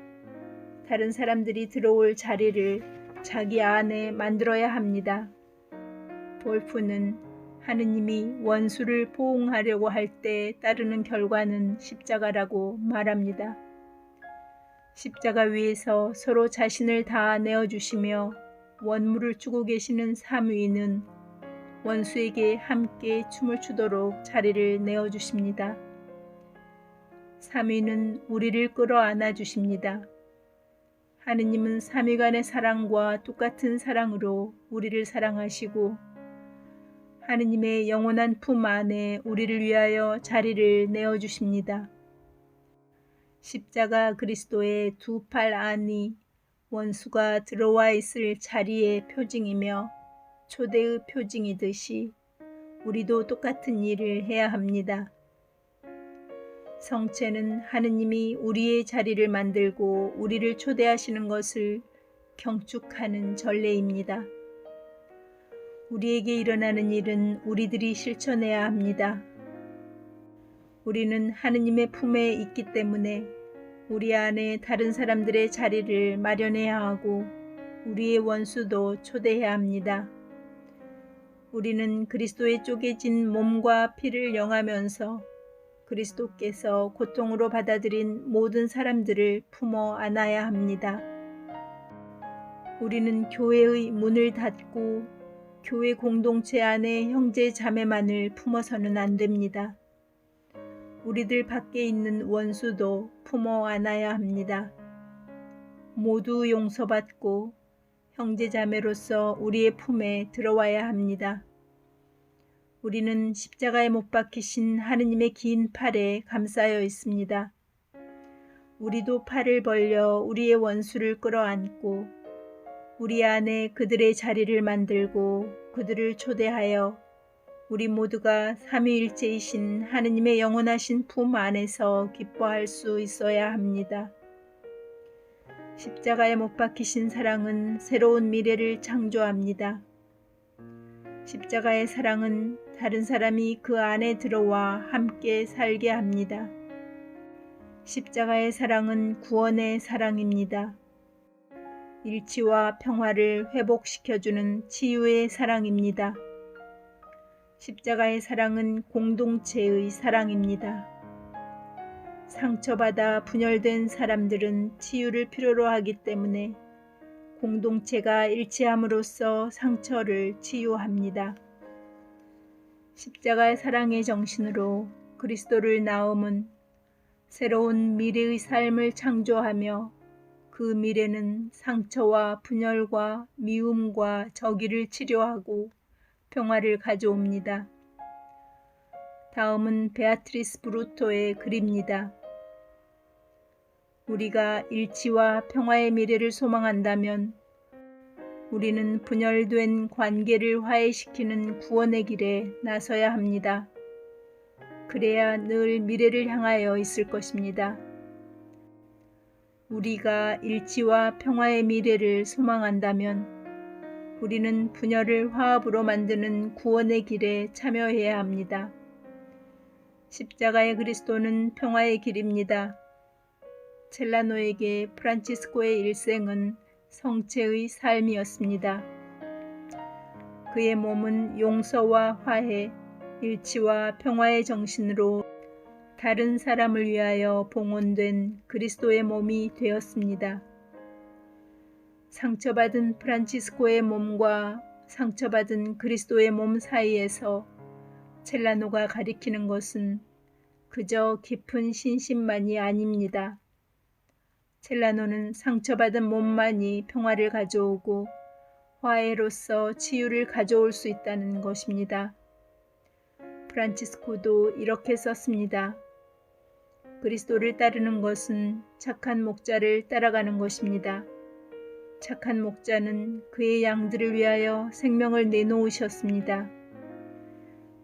다른 사람들이 들어올 자리를 자기 안에 만들어야 합니다. 볼프는 하느님이 원수를 포옹하려고 할 때 따르는 결과는 십자가라고 말합니다. 십자가 위에서 서로 자신을 다 내어주시며 원물을 주고 계시는 삼위는 원수에게 함께 춤을 추도록 자리를 내어주십니다. 삼위는 우리를 끌어안아 주십니다. 하느님은 삼위간의 사랑과 똑같은 사랑으로 우리를 사랑하시고 하느님의 영원한 품 안에 우리를 위하여 자리를 내어주십니다. 십자가 그리스도의 두 팔 안이 원수가 들어와 있을 자리의 표징이며 초대의 표징이듯이 우리도 똑같은 일을 해야 합니다. 성체는 하느님이 우리의 자리를 만들고 우리를 초대하시는 것을 경축하는 전례입니다. 우리에게 일어나는 일은 우리들이 실천해야 합니다. 우리는 하느님의 품에 있기 때문에 우리 안에 다른 사람들의 자리를 마련해야 하고 우리의 원수도 초대해야 합니다. 우리는 그리스도의 쪼개진 몸과 피를 영하면서 그리스도께서 고통으로 받아들인 모든 사람들을 품어 안아야 합니다. 우리는 교회의 문을 닫고 교회 공동체 안에 형제 자매만을 품어서는 안 됩니다. 우리들 밖에 있는 원수도 품어 안아야 합니다. 모두 용서받고 형제 자매로서 우리의 품에 들어와야 합니다. 우리는 십자가에 못 박히신 하느님의 긴 팔에 감싸여 있습니다. 우리도 팔을 벌려 우리의 원수를 끌어안고 우리 안에 그들의 자리를 만들고 그들을 초대하여 우리 모두가 삼위일체이신 하느님의 영원하신 품 안에서 기뻐할 수 있어야 합니다. 십자가에 못 박히신 사랑은 새로운 미래를 창조합니다. 십자가의 사랑은 다른 사람이 그 안에 들어와 함께 살게 합니다. 십자가의 사랑은 구원의 사랑입니다. 일치와 평화를 회복시켜주는 치유의 사랑입니다. 십자가의 사랑은 공동체의 사랑입니다. 상처받아 분열된 사람들은 치유를 필요로 하기 때문에 공동체가 일치함으로써 상처를 치유합니다. 십자가의 사랑의 정신으로 그리스도를 나옴은 새로운 미래의 삶을 창조하며 그 미래는 상처와 분열과 미움과 적의를 치료하고 평화를 가져옵니다. 다음은 베아트리스 브루토의 글입니다. 우리가 일치와 평화의 미래를 소망한다면 우리는 분열된 관계를 화해시키는 구원의 길에 나서야 합니다. 그래야 늘 미래를 향하여 있을 것입니다. 우리가 일치와 평화의 미래를 소망한다면 우리는 분열을 화합으로 만드는 구원의 길에 참여해야 합니다. 십자가의 그리스도는 평화의 길입니다. 첼라노에게 프란치스코의 일생은 성체의 삶이었습니다. 그의 몸은 용서와 화해, 일치와 평화의 정신으로 다른 사람을 위하여 봉헌된 그리스도의 몸이 되었습니다. 상처받은 프란치스코의 몸과 상처받은 그리스도의 몸 사이에서 첼라노가 가리키는 것은 그저 깊은 신심만이 아닙니다. 첼라노는 상처받은 몸만이 평화를 가져오고 화해로서 치유를 가져올 수 있다는 것입니다. 프란치스코도 이렇게 썼습니다. 그리스도를 따르는 것은 착한 목자를 따라가는 것입니다. 착한 목자는 그의 양들을 위하여 생명을 내놓으셨습니다.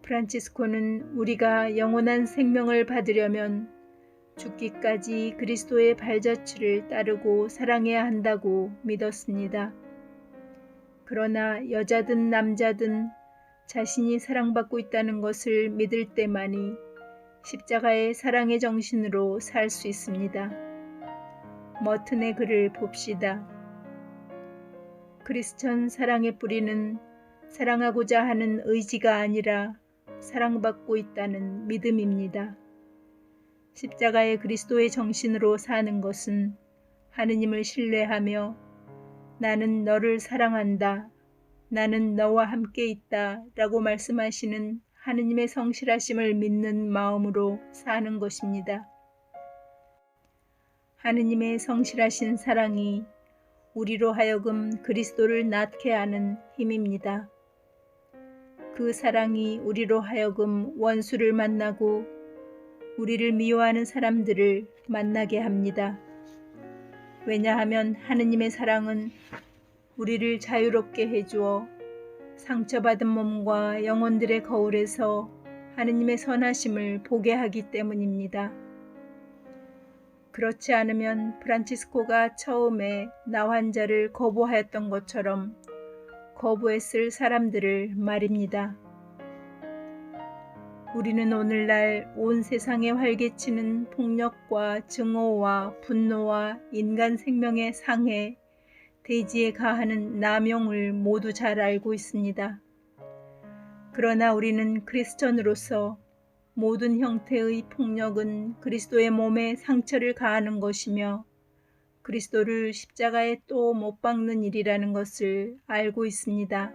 프란치스코는 우리가 영원한 생명을 받으려면 죽기까지 그리스도의 발자취를 따르고 사랑해야 한다고 믿었습니다. 그러나 여자든 남자든 자신이 사랑받고 있다는 것을 믿을 때만이 십자가의 사랑의 정신으로 살 수 있습니다. 머튼의 글을 봅시다. 크리스천 사랑의 뿌리는 사랑하고자 하는 의지가 아니라 사랑받고 있다는 믿음입니다. 십자가의 그리스도의 정신으로 사는 것은 하느님을 신뢰하며 나는 너를 사랑한다, 나는 너와 함께 있다 라고 말씀하시는 하느님의 성실하심을 믿는 마음으로 사는 것입니다. 하느님의 성실하신 사랑이 우리로 하여금 그리스도를 낳게 하는 힘입니다. 그 사랑이 우리로 하여금 원수를 만나고 우리를 미워하는 사람들을 만나게 합니다. 왜냐하면 하느님의 사랑은 우리를 자유롭게 해주어 상처받은 몸과 영혼들의 거울에서 하느님의 선하심을 보게 하기 때문입니다. 그렇지 않으면 프란치스코가 처음에 나 환자를 거부하였던 것처럼 거부했을 사람들을 말입니다. 우리는 오늘날 온 세상에 활개치는 폭력과 증오와 분노와 인간 생명의 상해, 대지에 가하는 남용을 모두 잘 알고 있습니다. 그러나 우리는 크리스천으로서 모든 형태의 폭력은 그리스도의 몸에 상처를 가하는 것이며 그리스도를 십자가에 또 못 박는 일이라는 것을 알고 있습니다.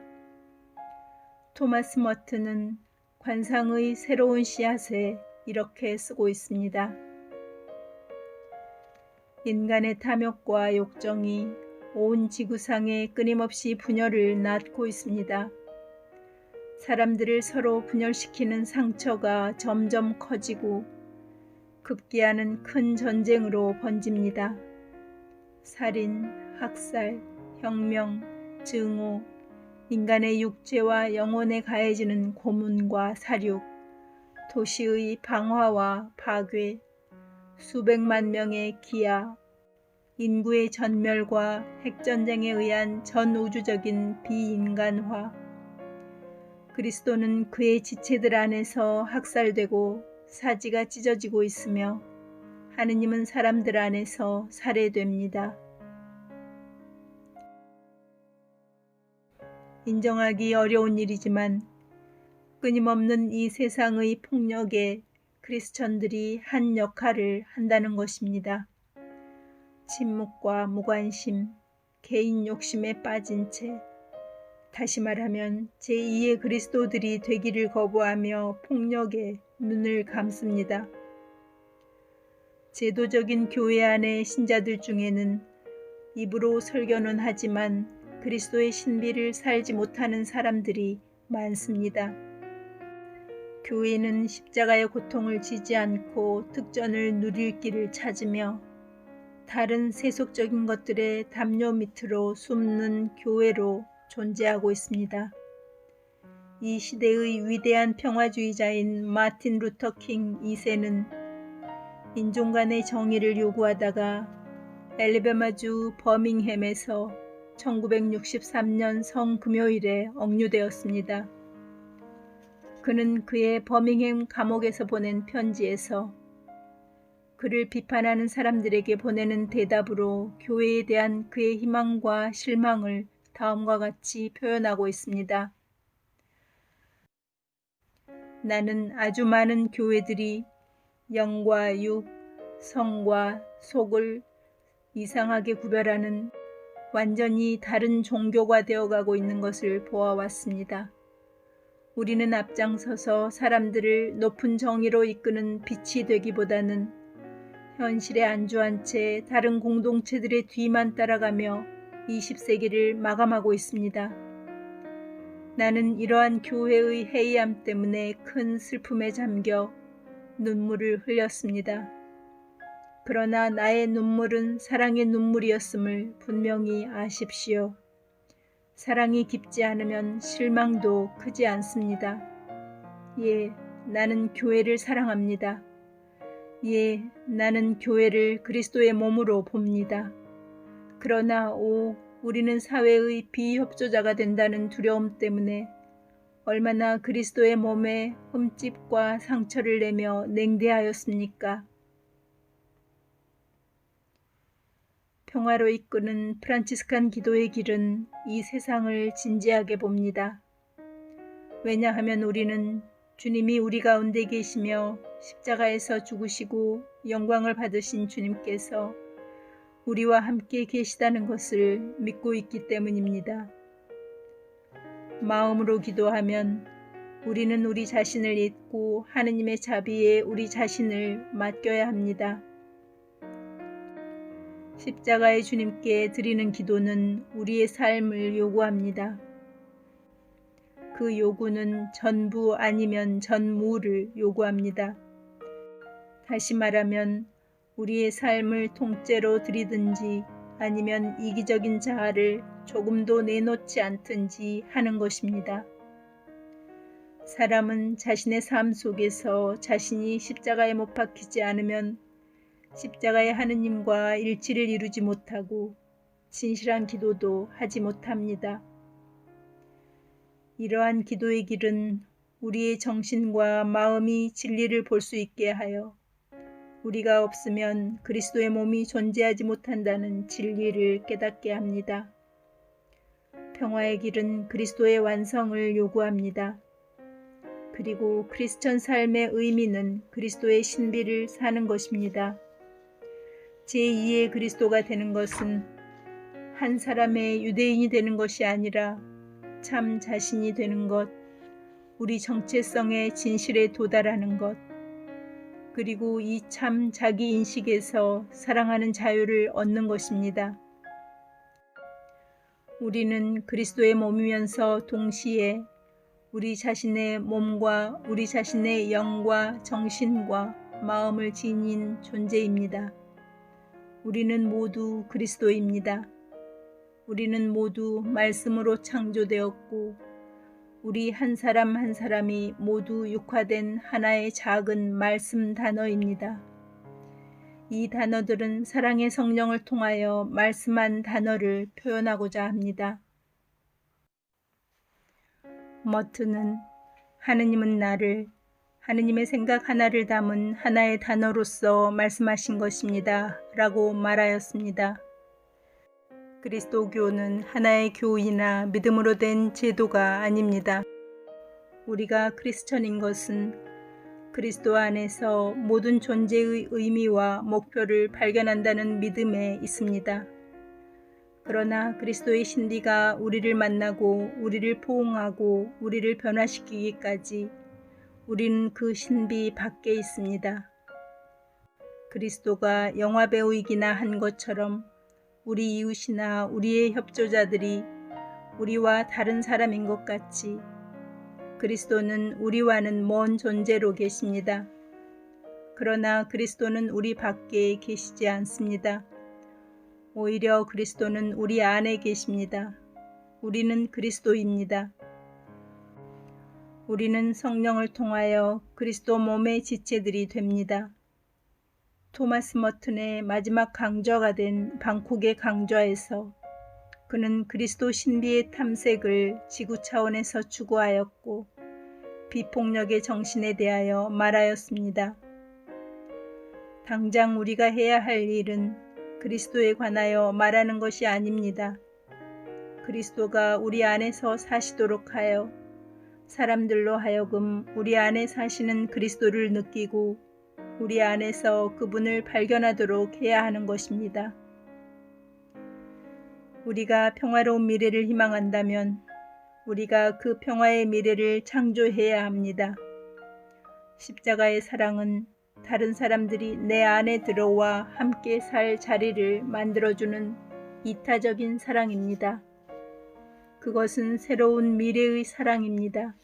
토마스 머튼은 관상의 새로운 씨앗에 이렇게 쓰고 있습니다. 인간의 탐욕과 욕정이 온 지구상에 끊임없이 분열을 낳고 있습니다. 사람들을 서로 분열시키는 상처가 점점 커지고 급기야는 큰 전쟁으로 번집니다. 살인, 학살, 혁명, 증오, 인간의 육체와 영혼에 가해지는 고문과 살육, 도시의 방화와 파괴, 수백만 명의 기아, 인구의 전멸과 핵전쟁에 의한 전우주적인 비인간화. 그리스도는 그의 지체들 안에서 학살되고 사지가 찢어지고 있으며 하느님은 사람들 안에서 살해됩니다. 인정하기 어려운 일이지만 끊임없는 이 세상의 폭력에 크리스천들이 한 역할을 한다는 것입니다. 침묵과 무관심, 개인 욕심에 빠진 채, 다시 말하면 제2의 그리스도들이 되기를 거부하며 폭력에 눈을 감습니다. 제도적인 교회 안의 신자들 중에는 입으로 설교는 하지만 그리스도의 신비를 살지 못하는 사람들이 많습니다. 교회는 십자가의 고통을 지지 않고 특전을 누릴 길을 찾으며 다른 세속적인 것들의 담요 밑으로 숨는 교회로 존재하고 있습니다. 이 시대의 위대한 평화주의자인 마틴 루터 킹 2세는 인종 간의 정의를 요구하다가 엘리베마주 버밍햄에서 1963년 성금요일에 억류되었습니다. 그는 그의 버밍햄 감옥에서 보낸 편지에서 그를 비판하는 사람들에게 보내는 대답으로 교회에 대한 그의 희망과 실망을 다음과 같이 표현하고 있습니다. 나는 아주 많은 교회들이 영과 육, 성과 속을 이상하게 구별하는 완전히 다른 종교가 되어가고 있는 것을 보아왔습니다. 우리는 앞장서서 사람들을 높은 정의로 이끄는 빛이 되기보다는 현실에 안주한 채 다른 공동체들의 뒤만 따라가며 20세기를 마감하고 있습니다. 나는 이러한 교회의 해이함 때문에 큰 슬픔에 잠겨 눈물을 흘렸습니다. 그러나 나의 눈물은 사랑의 눈물이었음을 분명히 아십시오. 사랑이 깊지 않으면 실망도 크지 않습니다. 예, 나는 교회를 사랑합니다. 예, 나는 교회를 그리스도의 몸으로 봅니다. 그러나 우리는 사회의 비협조자가 된다는 두려움 때문에 얼마나 그리스도의 몸에 흠집과 상처를 내며 냉대하였습니까? 평화로 이끄는 프란치스칸 기도의 길은 이 세상을 진지하게 봅니다. 왜냐하면 우리는 주님이 우리 가운데 계시며 십자가에서 죽으시고 영광을 받으신 주님께서 우리와 함께 계시다는 것을 믿고 있기 때문입니다. 마음으로 기도하면 우리는 우리 자신을 잊고 하느님의 자비에 우리 자신을 맡겨야 합니다. 십자가의 주님께 드리는 기도는 우리의 삶을 요구합니다. 그 요구는 전부 아니면 전무를 요구합니다. 다시 말하면 우리의 삶을 통째로 드리든지 아니면 이기적인 자아를 조금도 내놓지 않든지 하는 것입니다. 사람은 자신의 삶 속에서 자신이 십자가에 못 박히지 않으면 십자가의 하느님과 일치를 이루지 못하고 진실한 기도도 하지 못합니다. 이러한 기도의 길은 우리의 정신과 마음이 진리를 볼 수 있게 하여 우리가 없으면 그리스도의 몸이 존재하지 못한다는 진리를 깨닫게 합니다. 평화의 길은 그리스도의 완성을 요구합니다. 그리고 크리스천 삶의 의미는 그리스도의 신비를 사는 것입니다. 제2의 그리스도가 되는 것은 한 사람의 유대인이 되는 것이 아니라 참 자신이 되는 것, 우리 정체성의 진실에 도달하는 것, 그리고 이 참 자기 인식에서 사랑하는 자유를 얻는 것입니다. 우리는 그리스도의 몸이면서 동시에 우리 자신의 몸과 우리 자신의 영과 정신과 마음을 지닌 존재입니다. 우리는 모두 그리스도입니다. 우리는 모두 말씀으로 창조되었고 우리 한 사람 한 사람이 모두 육화된 하나의 작은 말씀 단어입니다. 이 단어들은 사랑의 성령을 통하여 말씀한 단어를 표현하고자 합니다. 머트는 하느님은 나를 하느님의 생각 하나를 담은 하나의 단어로서 말씀하신 것입니다. 라고 말하였습니다. 그리스도교는 하나의 교이나 믿음으로 된 제도가 아닙니다. 우리가 크리스천인 것은 그리스도 안에서 모든 존재의 의미와 목표를 발견한다는 믿음에 있습니다. 그러나 그리스도의 신비가 우리를 만나고 우리를 포옹하고 우리를 변화시키기까지 우리는 그 신비 밖에 있습니다. 그리스도가 영화배우이기나 한 것처럼 우리 이웃이나 우리의 협조자들이 우리와 다른 사람인 것 같이 그리스도는 우리와는 먼 존재로 계십니다. 그러나 그리스도는 우리 밖에 계시지 않습니다. 오히려 그리스도는 우리 안에 계십니다. 우리는 그리스도입니다. 우리는 성령을 통하여 그리스도 몸의 지체들이 됩니다. 토마스 머튼의 마지막 강좌가 된 방콕의 강좌에서 그는 그리스도 신비의 탐색을 지구 차원에서 추구하였고 비폭력의 정신에 대하여 말하였습니다. 당장 우리가 해야 할 일은 그리스도에 관하여 말하는 것이 아닙니다. 그리스도가 우리 안에서 사시도록 하여 사람들로 하여금 우리 안에 사시는 그리스도를 느끼고 우리 안에서 그분을 발견하도록 해야 하는 것입니다. 우리가 평화로운 미래를 희망한다면 우리가 그 평화의 미래를 창조해야 합니다. 십자가의 사랑은 다른 사람들이 내 안에 들어와 함께 살 자리를 만들어주는 이타적인 사랑입니다. 그것은 새로운 미래의 사랑입니다.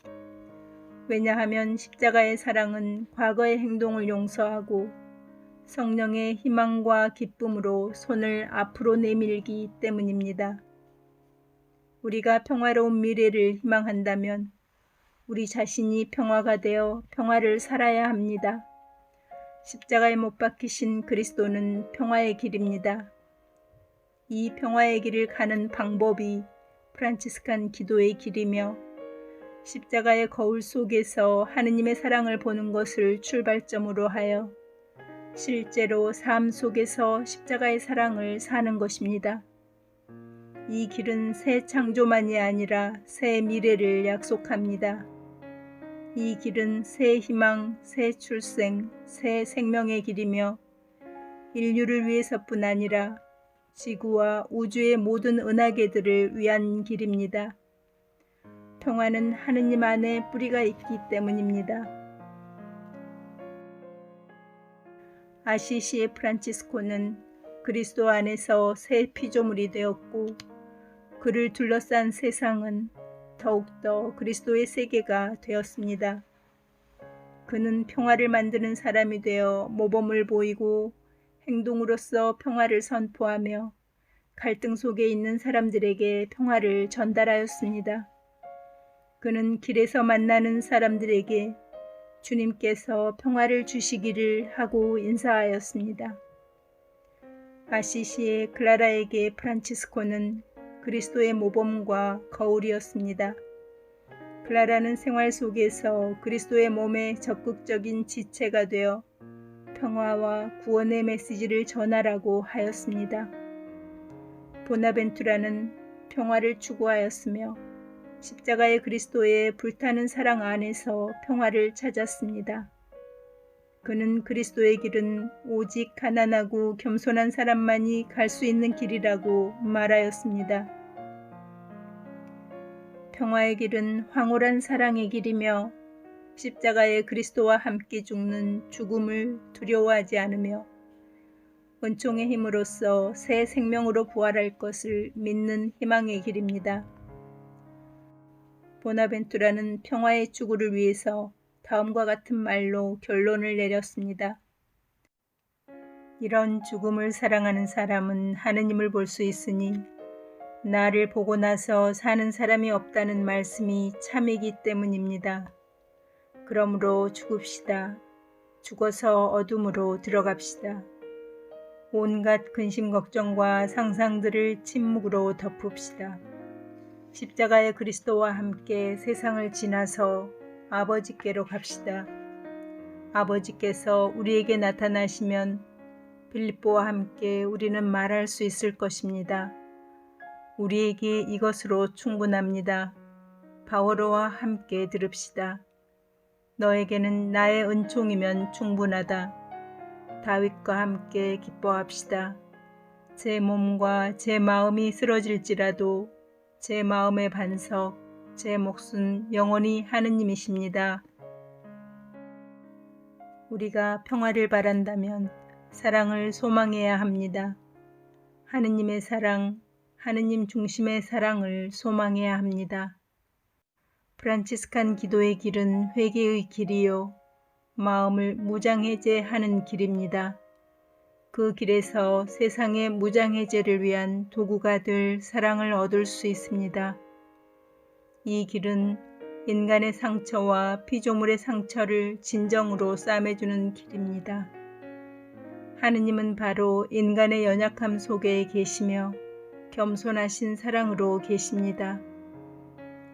왜냐하면 십자가의 사랑은 과거의 행동을 용서하고 성령의 희망과 기쁨으로 손을 앞으로 내밀기 때문입니다. 우리가 평화로운 미래를 희망한다면 우리 자신이 평화가 되어 평화를 살아야 합니다. 십자가에 못 박히신 그리스도는 평화의 길입니다. 이 평화의 길을 가는 방법이 프란치스칸 기도의 길이며 십자가의 거울 속에서 하느님의 사랑을 보는 것을 출발점으로 하여 실제로 삶 속에서 십자가의 사랑을 사는 것입니다. 이 길은 새 창조만이 아니라 새 미래를 약속합니다. 이 길은 새 희망, 새 출생, 새 생명의 길이며 인류를 위해서뿐 아니라 지구와 우주의 모든 은하계들을 위한 길입니다. 평화는 하느님 안에 뿌리가 있기 때문입니다. 아시시의 프란치스코는 그리스도 안에서 새 피조물이 되었고 그를 둘러싼 세상은 더욱더 그리스도의 세계가 되었습니다. 그는 평화를 만드는 사람이 되어 모범을 보이고 행동으로서 평화를 선포하며 갈등 속에 있는 사람들에게 평화를 전달하였습니다. 그는 길에서 만나는 사람들에게 주님께서 평화를 주시기를 하고 인사하였습니다. 아시시의 클라라에게 프란치스코는 그리스도의 모범과 거울이었습니다. 클라라는 생활 속에서 그리스도의 몸에 적극적인 지체가 되어 평화와 구원의 메시지를 전하라고 하였습니다. 보나벤투라는 평화를 추구하였으며 십자가의 그리스도의 불타는 사랑 안에서 평화를 찾았습니다. 그는 그리스도의 길은 오직 가난하고 겸손한 사람만이 갈 수 있는 길이라고 말하였습니다. 평화의 길은 황홀한 사랑의 길이며 십자가의 그리스도와 함께 죽는 죽음을 두려워하지 않으며 은총의 힘으로써 새 생명으로 부활할 것을 믿는 희망의 길입니다. 보나벤투라는 평화의 추구를 위해서 다음과 같은 말로 결론을 내렸습니다. 이런 죽음을 사랑하는 사람은 하느님을 볼 수 있으니 나를 보고 나서 사는 사람이 없다는 말씀이 참이기 때문입니다. 그러므로 죽읍시다. 죽어서 어둠으로 들어갑시다. 온갖 근심 걱정과 상상들을 침묵으로 덮읍시다. 십자가의 그리스도와 함께 세상을 지나서 아버지께로 갑시다. 아버지께서 우리에게 나타나시면 빌립보와 함께 우리는 말할 수 있을 것입니다. 우리에게 이것으로 충분합니다. 바오로와 함께 들읍시다. 너에게는 나의 은총이면 충분하다. 다윗과 함께 기뻐합시다. 제 몸과 제 마음이 쓰러질지라도 제 마음의 반석, 제 몫은 영원히 하느님이십니다. 우리가 평화를 바란다면 사랑을 소망해야 합니다. 하느님의 사랑, 하느님 중심의 사랑을 소망해야 합니다. 프란치스칸 기도의 길은 회개의 길이요, 마음을 무장해제하는 길입니다. 그 길에서 세상의 무장해제를 위한 도구가 될 사랑을 얻을 수 있습니다. 이 길은 인간의 상처와 피조물의 상처를 진정으로 싸매주는 길입니다. 하느님은 바로 인간의 연약함 속에 계시며 겸손하신 사랑으로 계십니다.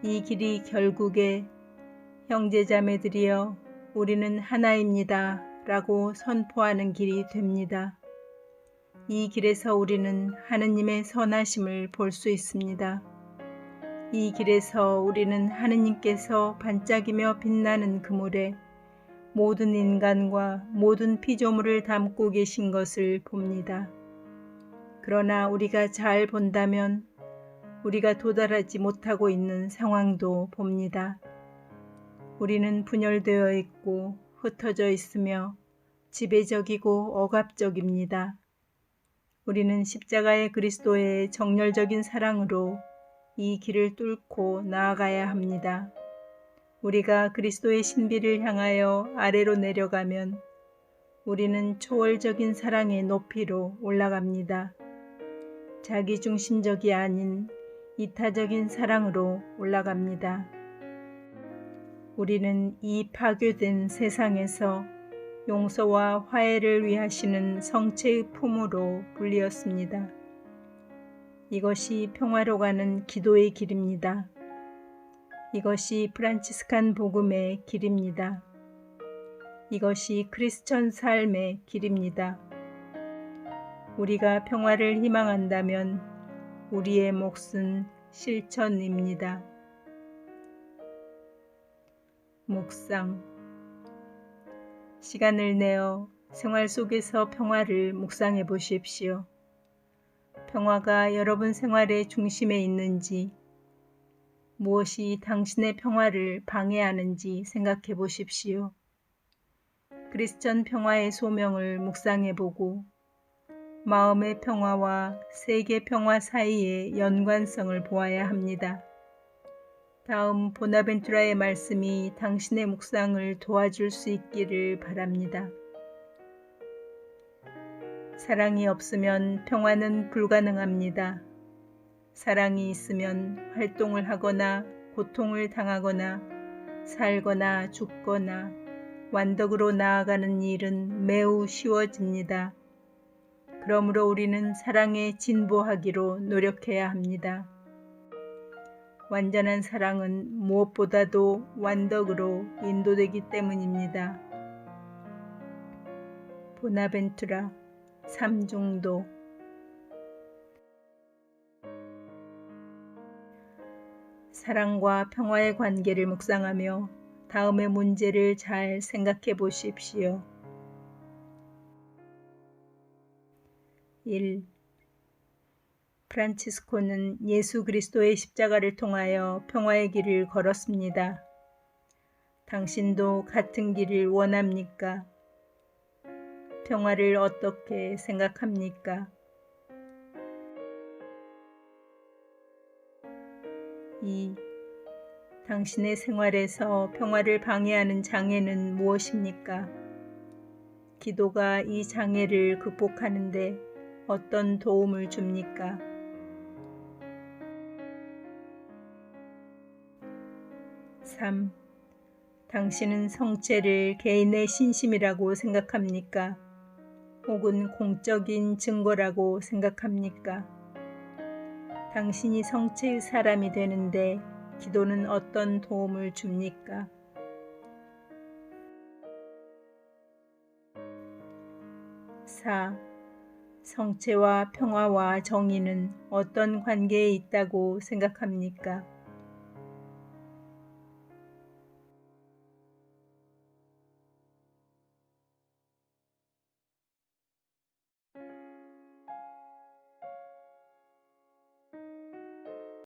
이 길이 결국에 형제자매들이여 우리는 하나입니다 라고 선포하는 길이 됩니다. 이 길에서 우리는 하느님의 선하심을 볼 수 있습니다. 이 길에서 우리는 하느님께서 반짝이며 빛나는 그물에 모든 인간과 모든 피조물을 담고 계신 것을 봅니다. 그러나 우리가 잘 본다면 우리가 도달하지 못하고 있는 상황도 봅니다. 우리는 분열되어 있고 흩어져 있으며 지배적이고 억압적입니다. 우리는 십자가의 그리스도의 정열적인 사랑으로 이 길을 뚫고 나아가야 합니다. 우리가 그리스도의 신비를 향하여 아래로 내려가면 우리는 초월적인 사랑의 높이로 올라갑니다. 자기중심적이 아닌 이타적인 사랑으로 올라갑니다. 우리는 이 파괴된 세상에서 용서와 화해를 위하시는 성체의 품으로 불리었습니다. 이것이 평화로 가는 기도의 길입니다. 이것이 프란치스칸 복음의 길입니다. 이것이 크리스천 삶의 길입니다. 우리가 평화를 희망한다면 우리의 몫은 실천입니다. 묵상. 시간을 내어 생활 속에서 평화를 묵상해 보십시오. 평화가 여러분 생활의 중심에 있는지, 무엇이 당신의 평화를 방해하는지 생각해 보십시오. 크리스천 평화의 소명을 묵상해 보고 마음의 평화와 세계 평화 사이의 연관성을 보아야 합니다. 다음 보나벤투라의 말씀이 당신의 묵상을 도와줄 수 있기를 바랍니다. 사랑이 없으면 평화는 불가능합니다. 사랑이 있으면 활동을 하거나 고통을 당하거나 살거나 죽거나 완덕으로 나아가는 일은 매우 쉬워집니다. 그러므로 우리는 사랑에 진보하기로 노력해야 합니다. 완전한 사랑은 무엇보다도 완덕으로 인도되기 때문입니다. 보나벤투라 삼중도. 사랑과 평화의 관계를 묵상하며 다음의 문제를 잘 생각해 보십시오. 1. 프란치스코는 예수 그리스도의 십자가를 통하여 평화의 길을 걸었습니다. 당신도 같은 길을 원합니까? 평화를 어떻게 생각합니까? 2. 당신의 생활에서 평화를 방해하는 장애는 무엇입니까? 기도가 이 장애를 극복하는데 어떤 도움을 줍니까? 3. 당신은 성체를 개인의 신심이라고 생각합니까? 혹은 공적인 증거라고 생각합니까? 당신이 성체의 사람이 되는데 기도는 어떤 도움을 줍니까? 4. 성체와 평화와 정의는 어떤 관계에 있다고 생각합니까?